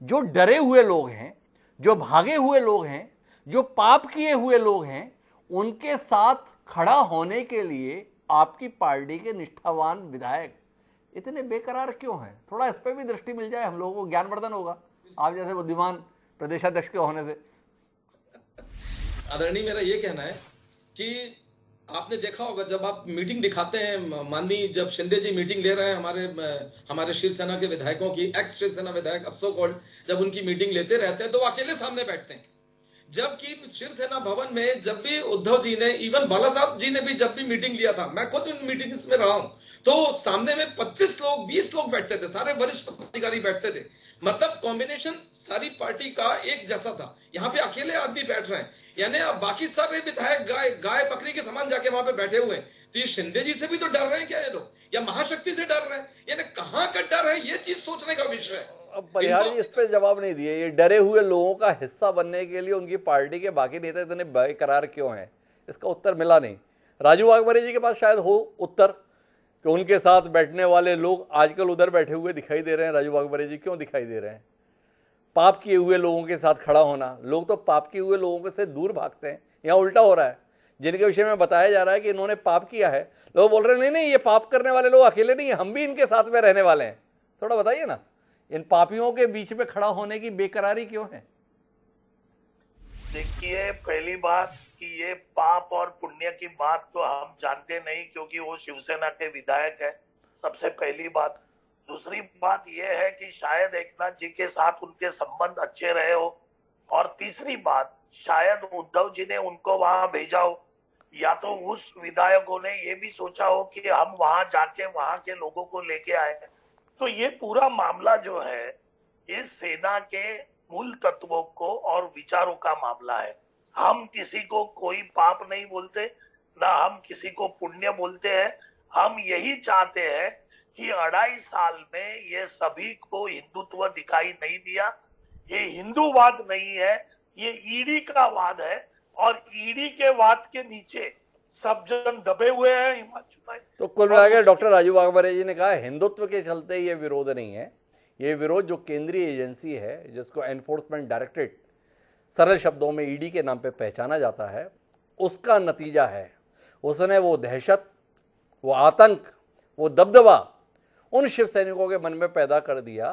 जो डरे हुए लोग हैं, जो भागे हुए लोग हैं, जो पाप किए हुए लोग हैं, उनके साथ खड़ा होने के लिए आपकी पार्टी के निष्ठावान विधायक इतने बेकरार क्यों हैं? थोड़ा इस पर भी दृष्टि मिल जाए, हम लोगों को ज्ञानवर्धन होगा आप जैसे बुद्धिमान प्रदेशाध्यक्ष के होने से। आदरणीय मेरा ये कहना है कि आपने देखा होगा जब आप मीटिंग दिखाते हैं, माननीय जब शिंदे जी मीटिंग ले रहे हैं हमारे शिवसेना के विधायकों की, एक्स शिवसेना विधायक अब सो कॉल्ड, जब उनकी मीटिंग लेते रहते हैं तो वो अकेले सामने बैठते हैं। जबकि शिवसेना भवन में जब भी उद्धव जी ने, इवन बाला साहब जी ने भी जब भी मीटिंग लिया था, मैं खुद इन मीटिंग्स में रहा हूं, तो सामने में 25 लोग 20 लोग बैठते थे, सारे वरिष्ठ पदाधिकारी बैठते थे। मतलब कॉम्बिनेशन सारी पार्टी का एक जैसा था। यहाँ पे अकेले आदमी बैठ रहे हैं, यानी अब बाकी सारे विधायक गाय बकरी के समान जाके वहां पे बैठे हुए हैं। तो ये शिंदे जी से भी तो डर रहे हैं क्या ये लोग, या महाशक्ति से डर रहे हैं? यानी कहाँ का डर है, ये चीज सोचने का विषय है। अब परिहार जी इस पे जवाब नहीं दिए। ये डरे हुए लोगों का हिस्सा बनने के लिए उनकी पार्टी के बाकी नेता इतने बेकरार क्यों हैं, इसका उत्तर मिला नहीं। राजू वाघमारे जी के पास शायद हो उत्तर कि उनके साथ बैठने वाले लोग आजकल उधर बैठे हुए दिखाई दे रहे हैं। राजू वाघमारे जी क्यों दिखाई दे रहे हैं? पाप किए हुए लोगों के साथ खड़ा होना, लोग तो पाप किए हुए लोगों से दूर भागते हैं। यहाँ उल्टा हो रहा है, जिनके विषय में बताया जा रहा है कि इन्होंने पाप किया है, लोग बोल रहे हैं नहीं नहीं ये पाप करने वाले लोग अकेले नहीं, हम भी इनके साथ में रहने वाले हैं। थोड़ा बताइए ना, इन पापियों के बीच में खड़ा होने की बेकरारी क्यों है? देखिए, पहली बात कि ये पाप और पुण्य की बात तो हम जानते नहीं, क्योंकि वो शिवसेना के विधायक है, सबसे पहली बात। दूसरी बात ये है कि शायद एकनाथ जी के साथ उनके संबंध अच्छे रहे हो, और तीसरी बात शायद उद्धव जी ने उनको वहां भेजा हो, या तो उस विधायकों ने ये भी सोचा हो कि हम वहां जाके वहां के लोगों को लेके आए। तो ये पूरा मामला जो है, ये सेना के मूल तत्वों को और विचारों का मामला है। हम किसी को कोई पाप नहीं बोलते, ना हम किसी को पुण्य बोलते हैं। हम यही चाहते हैं कि 2.5 साल में ये सभी को हिंदुत्व दिखाई नहीं दिया। ये हिंदूवाद नहीं है, ये ईडी का वाद है, और ईडी के वाद के नीचे सब जन दबे हुए हैं हिमांशु भाई। तो कुल मिलाकर डॉक्टर राजीव वाघमारे जी ने कहा हिंदुत्व के चलते ये विरोध नहीं है, ये विरोध जो केंद्रीय एजेंसी है जिसको एनफोर्समेंट डायरेक्टरेट सरल शब्दों में ईडी के नाम पे पहचाना जाता है, उसका नतीजा है। उसने वो दहशत, वो आतंक, वो दबदबा उन शिव सैनिकों के मन में पैदा कर दिया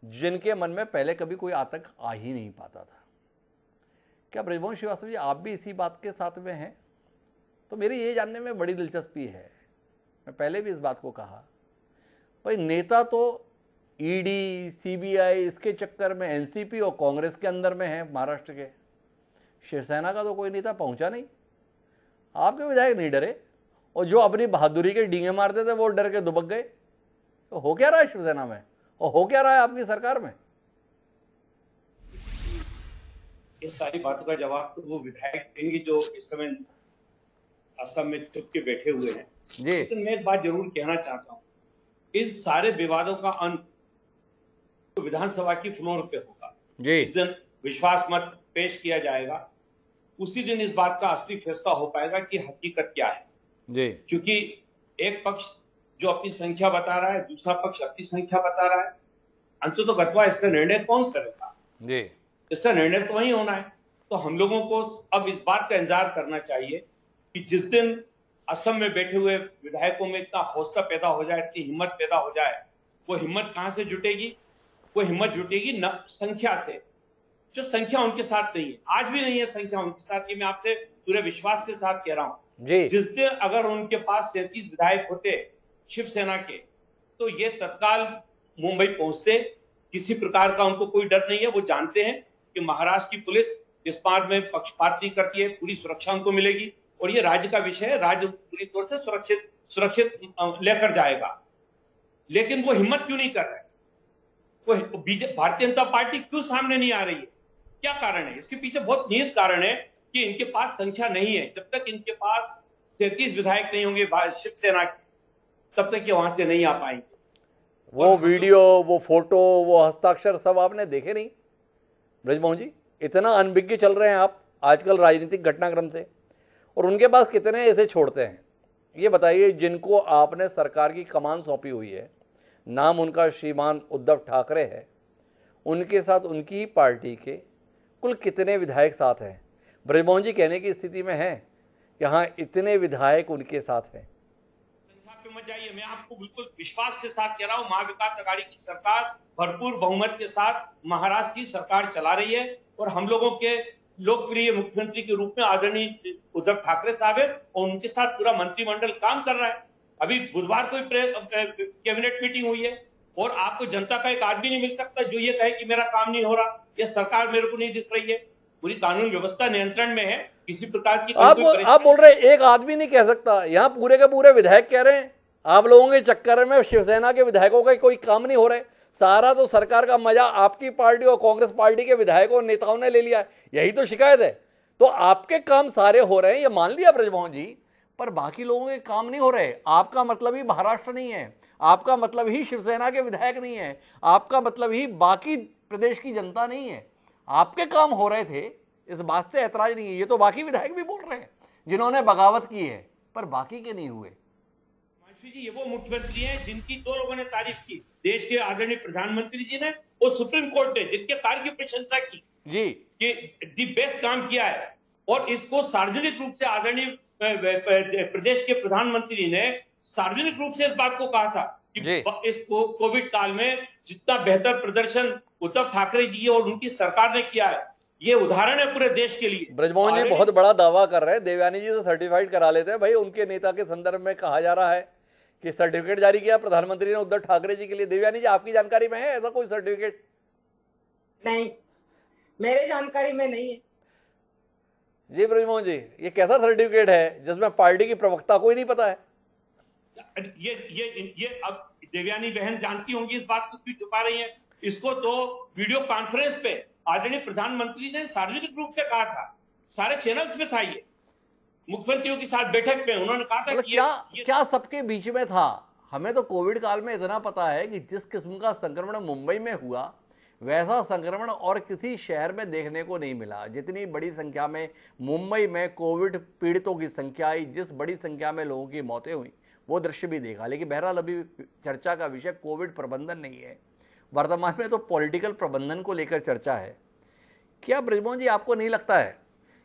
जिनके मन में पहले कभी कोई आतंक आ ही नहीं पाता था। क्या ब्रजमोहन श्रीवास्तव जी आप भी इसी बात के साथ में हैं? तो मेरी ये जानने में बड़ी दिलचस्पी है। मैं पहले भी इस बात को कहा, भाई नेता तो ईडी, सीबीआई इसके चक्कर में एनसीपी और कांग्रेस के अंदर में है महाराष्ट्र के। शिवसेना का तो कोई नेता पहुंचा नहीं। आपके विधायक नहीं डरे, और जो अपनी बहादुरी के डींगे मारते थे वो डर के दुबक गए। तो हो क्या रहा है शिवसेना में और हो क्या रहा है आपकी सरकार में? ये सारी बातों का जवाब तो वो विधायक देंगे जो इस समय असम में चुप के बैठे हुए हैं जी। लेकिन मैं एक बात जरूर कहना चाहता हूँ, इन सारे विवादों का अंत तो विधानसभा की फ्लोर पे होगा जी। जिस दिन विश्वास मत पेश किया जाएगा उसी दिन इस बात का असली फैसला हो पाएगा कि हकीकत क्या है जी। क्योंकि एक पक्ष जो अपनी संख्या बता रहा है, दूसरा पक्ष अपनी संख्या बता रहा है। अंततः इसका निर्णय कौन करेगा जी। इसका निर्णय तो वही होना है। तो हम लोगों को अब इस बात का इंतजार करना चाहिए कि जिस दिन असम में बैठे हुए विधायकों में इतना हौसला पैदा हो जाए, इतनी हिम्मत पैदा हो जाए, वो हिम्मत कहां से जुटेगी? वो हिम्मत जुटेगी न संख्या से, जो संख्या उनके साथ नहीं है, आज भी नहीं है संख्या उनके साथ। ये मैं आपसे पूरे विश्वास के साथ कह रहा हूं जी। जिस दिन अगर उनके पास 37 विधायक होते शिवसेना के, तो ये तत्काल मुंबई पहुंचते। किसी प्रकार का उनको कोई डर नहीं है। वो जानते हैं कि महाराष्ट्र की पुलिस इस बात में पक्षपात नहीं करती है, पूरी सुरक्षा उनको मिलेगी और ये राज्य का विषय है, राज्य पूरी तौर से सुरक्षित लेकर जाएगा। लेकिन वो हिम्मत क्यों नहीं कर रहे? वो भारतीय जनता पार्टी क्यों सामने नहीं आ रही है? क्या कारण है? इसके पीछे बहुत निहित कारण है कि इनके पास संख्या नहीं है। जब तक इनके पास 37 विधायक नहीं होंगे शिवसेना के, तब तक ये वहां से नहीं आ पाएंगे। वो वीडियो, वो फोटो, वो हस्ताक्षर सब आपने देखे नहीं ब्रजमोहन जी? इतना अनभिज्ञ चल रहे हैं आप आजकल राजनीतिक घटनाक्रम से, और उनके पास कितने ऐसे छोड़ते हैं? ये बताइए, जिनको आपने सरकार की कमान सौंपी हुई है, नाम उनका श्रीमान उद्धव ठाकरे है, उनके साथ उनकी ही पार्टी के कुल कितने विधायक साथ हैं? ब्रजमोहन जी कहने की स्थिति में हैं यहाँ इतने विधायक उनके साथ हैं। संख्या पे मत जाइए, मैं आपको बिल्कुल विश्वास के साथ कह रहा हूँ, महाविकास अघाड़ी की सरकार भरपूर बहुमत के साथ महाराष्ट्र की सरकार चला रही है और हम लोगों के लोकप्रिय मुख्यमंत्री के रूप में आदरणीय उद्धव ठाकरे साहब है और उनके साथ पूरा मंत्रिमंडल काम कर रहा है। अभी बुधवार को कैबिनेट मीटिंग हुई है और आपको जनता का एक आदमी नहीं मिल सकता जो ये कहे कि मेरा काम नहीं हो रहा, ये सरकार मेरे को नहीं दिख रही है, पूरी कानून व्यवस्था नियंत्रण में है, किसी प्रकार की आप बोल रहे एक आदमी नहीं कह सकता, यहाँ पूरे के पूरे विधायक कह रहे हैं आप लोगों के चक्कर में शिवसेना के विधायकों का कोई काम नहीं हो रहा है। सारा तो सरकार का मजा आपकी पार्टी और कांग्रेस पार्टी के विधायकों और नेताओं ने ले लिया है, यही तो शिकायत है। तो आपके काम सारे हो रहे हैं, ये मान लिया ब्रजमोहन जी, पर बाकी लोगों के काम नहीं हो रहे। आपका मतलब ही महाराष्ट्र नहीं है, आपका मतलब ही शिवसेना के विधायक नहीं है, आपका मतलब ही बाकी प्रदेश की जनता नहीं है। आपके काम हो रहे थे, इस बात से ऐतराज नहीं है। ये तो बाकी विधायक भी बोल रहे हैं जिन्होंने बगावत की है, पर बाकी के नहीं हुए। जी ये वो मुख्यमंत्री हैं जिनकी दो लोगों ने तारीफ की, देश के आदरणीय प्रधानमंत्री जी ने और सुप्रीम कोर्ट ने, जिनके कार्य की प्रशंसा की जी कि दी बेस्ट काम किया है। और इसको सार्वजनिक रूप से आदरणीय प्रदेश के प्रधानमंत्री ने सार्वजनिक रूप से इस बात को कहा था कि इस कोविड काल में जितना बेहतर प्रदर्शन उद्धव ठाकरे जी और उनकी सरकार ने किया है, ये उदाहरण है पूरे देश के लिए। ब्रजमोहन जी बहुत बड़ा दावा कर रहे हैं, देवयानी जी से सर्टिफाइड करा लेते हैं। भाई उनके नेता के संदर्भ में कहा जा रहा है कि सर्टिफिकेट जारी किया प्रधानमंत्री ने उद्धव ठाकरे जी के लिए। देवयानी जी आपकी जानकारी में है ऐसा कोई सर्टिफिकेट? नहीं, मेरे जानकारी में नहीं है। जी ब्रजमोहन जी, ये कैसा सर्टिफिकेट है जिसमें पार्टी की प्रवक्ता को ही नहीं पता है? ये अब देवयानी बहन जानती होंगी इस बात को क्यों छुपा रही है। इसको तो वीडियो कॉन्फ्रेंस पे आदरणीय प्रधानमंत्री ने सार्वजनिक रूप से कहा था सारे चैनल्स में था ये, मुख्यमंत्रियों के साथ बैठक में उन्होंने कहा था मतलब कि क्या सबके बीच में था। हमें तो कोविड काल में इतना पता है कि जिस किस्म का संक्रमण मुंबई में हुआ वैसा संक्रमण और किसी शहर में देखने को नहीं मिला। जितनी बड़ी संख्या में मुंबई में कोविड पीड़ितों की संख्या आई, जिस बड़ी संख्या में लोगों की मौतें हुई, वो दृश्य भी देखा। लेकिन बहरहाल अभी चर्चा का विषय कोविड प्रबंधन नहीं है, वर्तमान में तो पॉलिटिकल प्रबंधन को लेकर चर्चा है। क्या बृजमोहन जी आपको नहीं लगता है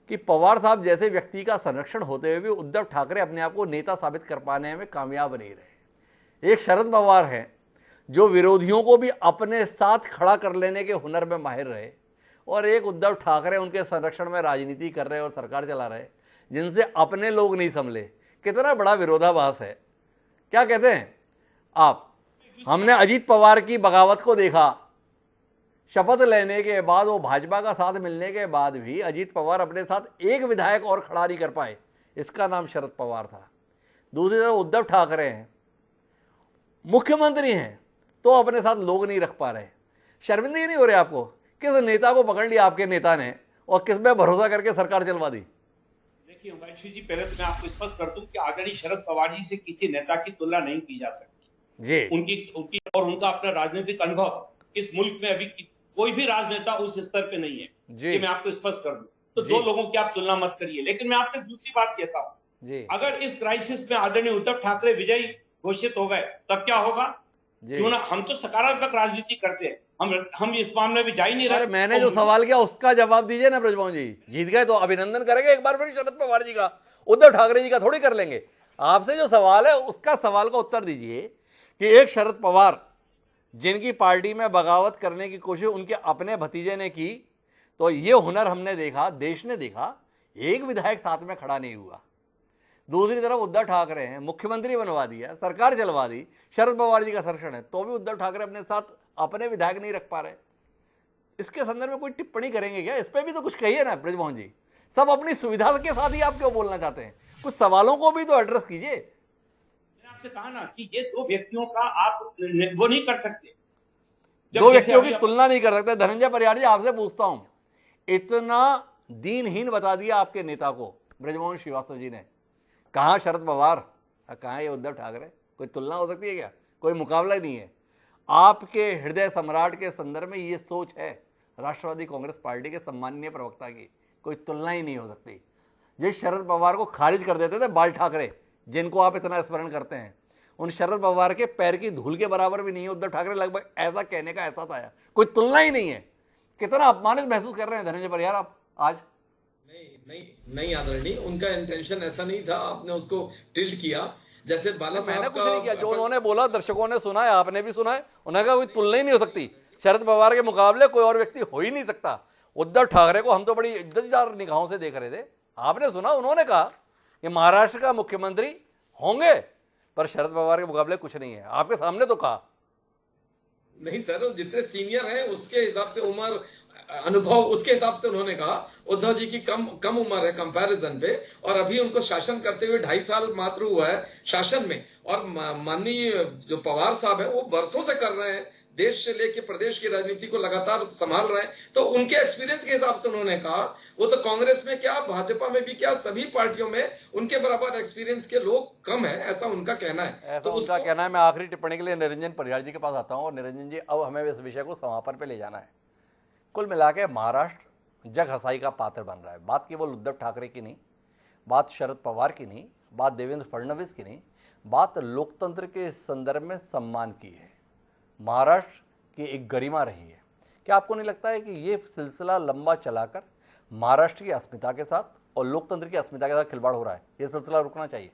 कि पवार साहब जैसे व्यक्ति का संरक्षण होते हुए भी उद्धव ठाकरे अपने आप को नेता साबित कर पाने में कामयाब नहीं रहे? एक शरद पवार हैं जो विरोधियों को भी अपने साथ खड़ा कर लेने के हुनर में माहिर रहे, और एक उद्धव ठाकरे उनके संरक्षण में राजनीति कर रहे और सरकार चला रहे, जिनसे अपने लोग नहीं संभले। कितना बड़ा विरोधाभास है। क्या कहते हैं आप? हमने अजीत पवार की बगावत को देखा, शपथ लेने के बाद, वो भाजपा का साथ मिलने के बाद भी अजीत पवार अपने साथ एक विधायक और खड़ा नहीं कर पाए। इसका नाम शरद पवार था। दूसरी तरफ उद्धव ठाकरे हैं, मुख्यमंत्री हैं, तो अपने साथ लोग नहीं रख पा रहे। शर्मिंदगी नहीं हो रही आपको? किस नेता को पकड़ लिया आपके नेता ने और किस पे भरोसा करके सरकार चलवा दी? देखिए उमेश जी, पहले तो मैं आपको स्पष्ट कर दूं कि आदरणीय शरद पवार जी से किसी नेता की तुलना नहीं की जा सकती जी। उनकी और उनका अपना राजनीतिक अनुभव इस मुल्क में अभी कोई भी राजनेता उस स्तर पे नहीं है जी। ये मैं आपको स्पष्ट कर दूं। तो दो लोगों की आप तुलना मत करिए। लेकिन मैं आपसे दूसरी बात कहता हूँ, अगर इस क्राइसिस में आदरणीय उद्धव ठाकरे विजयी घोषित हो गए तब क्या होगा? क्यों ना, हम तो सकारात्मक राजनीति करते हैं, हम इस मामले में भी जा ही नहीं रहे। मैंने जो सवाल किया उसका जवाब दीजिए ना बृजमोहन जी। जीत गए तो अभिनंदन करेंगे एक बार फिर शरद पवार जी का, उद्धव ठाकरे जी का थोड़ी कर लेंगे। आपसे जो सवाल है उसका सवाल का उत्तर दीजिए कि एक शरद पवार जिनकी पार्टी में बगावत करने की कोशिश उनके अपने भतीजे ने की, तो ये हुनर हमने देखा, देश ने देखा, एक विधायक साथ में खड़ा नहीं हुआ। दूसरी तरफ उद्धव ठाकरे हैं, मुख्यमंत्री बनवा दिया, सरकार चलवा दी, शरद पवार जी का संरक्षण है, तो भी उद्धव ठाकरे अपने साथ अपने विधायक नहीं रख पा रहे। इसके संदर्भ में कोई टिप्पणी करेंगे क्या? इस पर भी तो कुछ कहिए ना बृजमोहन जी। सब अपनी सुविधा के साथ ही आप क्यों बोलना चाहते हैं? कुछ सवालों को भी तो एड्रेस कीजिए। मैंने आपसे कहा ना कि ये दो व्यक्तियों का आप वो नहीं कर सकते, दो व्यक्तियों की तुलना नहीं कर सकते। धनंजय परियार जी, आपसे पूछता हूं, इतना दीनहीन बता दिया आपके नेता को बृजमोहन श्रीवास्तव जी ने। कहाँ शरद पवार, कहाँ ये उद्धव ठाकरे? कोई तुलना हो सकती है क्या? कोई मुकाबला ही नहीं है। आपके हृदय सम्राट के संदर्भ में ये सोच है राष्ट्रवादी कांग्रेस पार्टी के सम्माननीय प्रवक्ता की, कोई तुलना ही नहीं हो सकती। जिस शरद पवार को खारिज कर देते थे बाल ठाकरे, जिनको आप इतना स्मरण करते हैं, उन शरद पवार के पैर की धूल के बराबर भी नहीं है उद्धव ठाकरे। लगभग ऐसा कहने का एहसास आया, कोई तुलना ही नहीं है। कितना अपमानित महसूस कर रहे हैं धनंजय परियार आप आज? नहीं आदरणीय, उनका इंटेंशन ऐसा नहीं था, आपने उसको टिल्ट किया। जैसे बाला मैंने कुछ नहीं किया, जो उन्होंने बोला दर्शकों ने सुना है, आपने भी सुना है। उन्होंने कहा कोई तुलना ही नहीं हो सकती, शरद पवार के मुकाबले कोई और व्यक्ति हो ही नहीं सकता। उद्धव ठाकरे को हम तो बड़ी इज्जतदार निगाहों से देख रहे थे। आपने सुना, उन्होंने कहा कि महाराष्ट्र का मुख्यमंत्री होंगे, पर शरद पवार के मुकाबले कुछ नहीं है। आपके सामने तो कहा। नहीं सर, जितने सीनियर हैं उसके हिसाब से उम्र, अनुभव, उसके हिसाब से उन्होंने कहा उद्धव जी की कम उम्र है कंपैरिजन पे, और अभी उनको शासन करते हुए 2.5 साल मात्र हुआ है शासन में। और माननीय जो पवार साहब है वो वर्षों से कर रहे हैं, देश से लेकर प्रदेश की राजनीति को लगातार संभाल रहे हैं। तो उनके एक्सपीरियंस के हिसाब से उन्होंने कहा, वो तो कांग्रेस में क्या, भाजपा में भी क्या, सभी पार्टियों में उनके बराबर एक्सपीरियंस के लोग कम है, ऐसा उनका कहना है। ऐसा उनका कहना है। मैं आखिरी टिप्पणी के लिए निरंजन परियार जी के पास आता हूं। और निरंजन जी, अब हमें इस विषय को समापन पे ले जाना है। कुल मिला के महाराष्ट्र जग हंसाई का पात्र बन रहा है। बात केवल उद्धव ठाकरे की नहीं, बात शरद पवार की नहीं, बात देवेंद्र फडणवीस की नहीं, बात लोकतंत्र के संदर्भ में सम्मान की है। महाराष्ट्र की एक गरिमा रही है। क्या आपको नहीं लगता है कि ये सिलसिला लंबा चलाकर महाराष्ट्र की अस्मिता के साथ और लोकतंत्र की अस्मिता के साथ खिलवाड़ हो रहा है? ये सिलसिला रुकना चाहिए।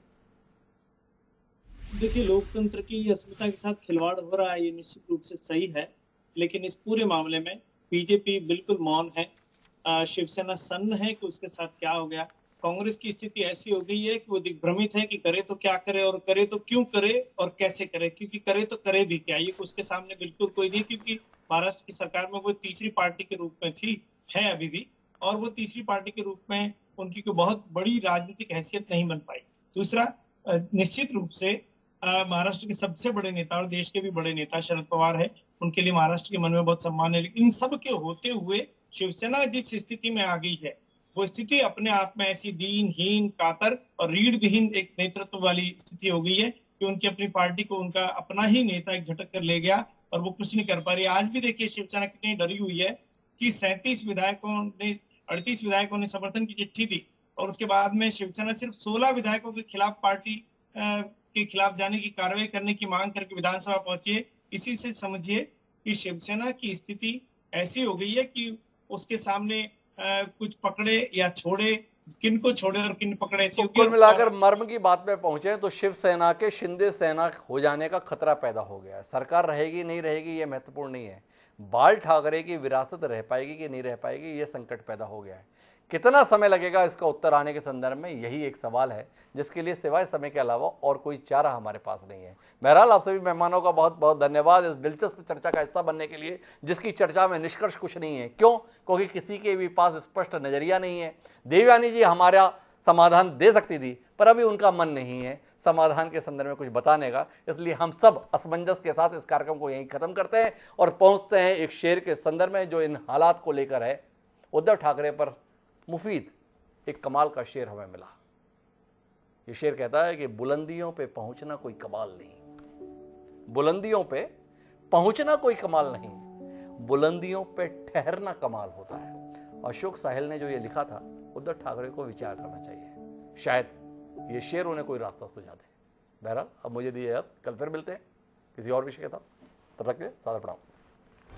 देखिए, लोकतंत्र की अस्मिता के साथ खिलवाड़ हो रहा है, ये निश्चित रूप से सही है। लेकिन इस पूरे मामले में बीजेपी बिल्कुल मौन है। शिवसेना सन्न है कि उसके साथ क्या हो गया। कांग्रेस की स्थिति ऐसी हो गई है कि वो दिग्भ्रमित है कि करे तो क्या करे, और करे तो क्यों करे, और कैसे करे। क्योंकि करे तो करे भी क्या, ये उसके सामने बिल्कुल कोई नहीं। क्योंकि महाराष्ट्र की सरकार में वो तीसरी पार्टी के रूप में थी, है अभी भी, और वो तीसरी पार्टी के रूप में उनकी कोई बहुत बड़ी राजनीतिक हैसियत नहीं बन पाई। दूसरा, निश्चित रूप से महाराष्ट्र के सबसे बड़े नेता और देश के भी बड़े नेता शरद पवार है, उनके लिए महाराष्ट्र के मन में बहुत सम्मान है। लेकिन इन सब के होते हुए शिवसेना जिस स्थिति में आ गई है, वो स्थिति अपने आप में ऐसी दीनहीन, कातर और रीढ़विहीन एक नेतृत्व वाली स्थिति हो गई है कि उनकी अपनी पार्टी को उनका अपना ही नेता एक झटक कर ले गया और वो कुछ नहीं कर पा रही। आज भी देखिए शिवसेना कितनी डरी हुई है कि 38 विधायकों ने समर्थन की चिट्ठी दी और उसके बाद में शिवसेना सिर्फ 16 विधायकों के खिलाफ पार्टी के खिलाफ जाने की कार्रवाई करने की मांग करके विधानसभा पहुंची है। इसी से समझिए कि शिवसेना की स्थिति ऐसी हो गई है कि उसके सामने कुछ पकड़े या छोड़े, किन को छोड़े और किन पकड़े। तो कुल मिलाकर मर्म की बात पे पहुंचे तो शिवसेना के शिंदे सेना हो जाने का खतरा पैदा हो गया है। सरकार रहेगी नहीं रहेगी ये महत्वपूर्ण नहीं है, बाल ठाकरे की विरासत रह पाएगी कि नहीं रह पाएगी ये संकट पैदा हो गया है। कितना समय लगेगा इसका उत्तर आने के संदर्भ में, यही एक सवाल है जिसके लिए सिवाय समय के अलावा और कोई चारा हमारे पास नहीं है। बहरहाल आप सभी मेहमानों का बहुत बहुत धन्यवाद इस दिलचस्प चर्चा का हिस्सा बनने के लिए, जिसकी चर्चा में निष्कर्ष कुछ नहीं है। क्यों? क्योंकि किसी के भी पास स्पष्ट नजरिया नहीं है। देवयानी जी हमारा समाधान दे सकती थी पर अभी उनका मन नहीं है समाधान के संदर्भ में कुछ बताने का, इसलिए हम सब असमंजस के साथ इस कार्यक्रम को यहीं खत्म करते हैं और पहुंचते हैं एक शेर के संदर्भ में जो इन हालात को लेकर है। उद्धव ठाकरे पर मुफीद एक कमाल का शेर हमें मिला। ये शेर कहता है कि बुलंदियों पे पहुंचना कोई कमाल नहीं, बुलंदियों पे पहुंचना कोई कमाल नहीं, बुलंदियों पे ठहरना कमाल होता है। अशोक साहिल ने जो ये लिखा था उद्धव ठाकरे को विचार करना चाहिए, शायद ये शेर उन्हें कोई रास्ता सुझा दे। बहरहाल अब मुझे दिए, अब कल फिर मिलते हैं किसी और विषय के साथ, तब तक के सादर प्रणाम।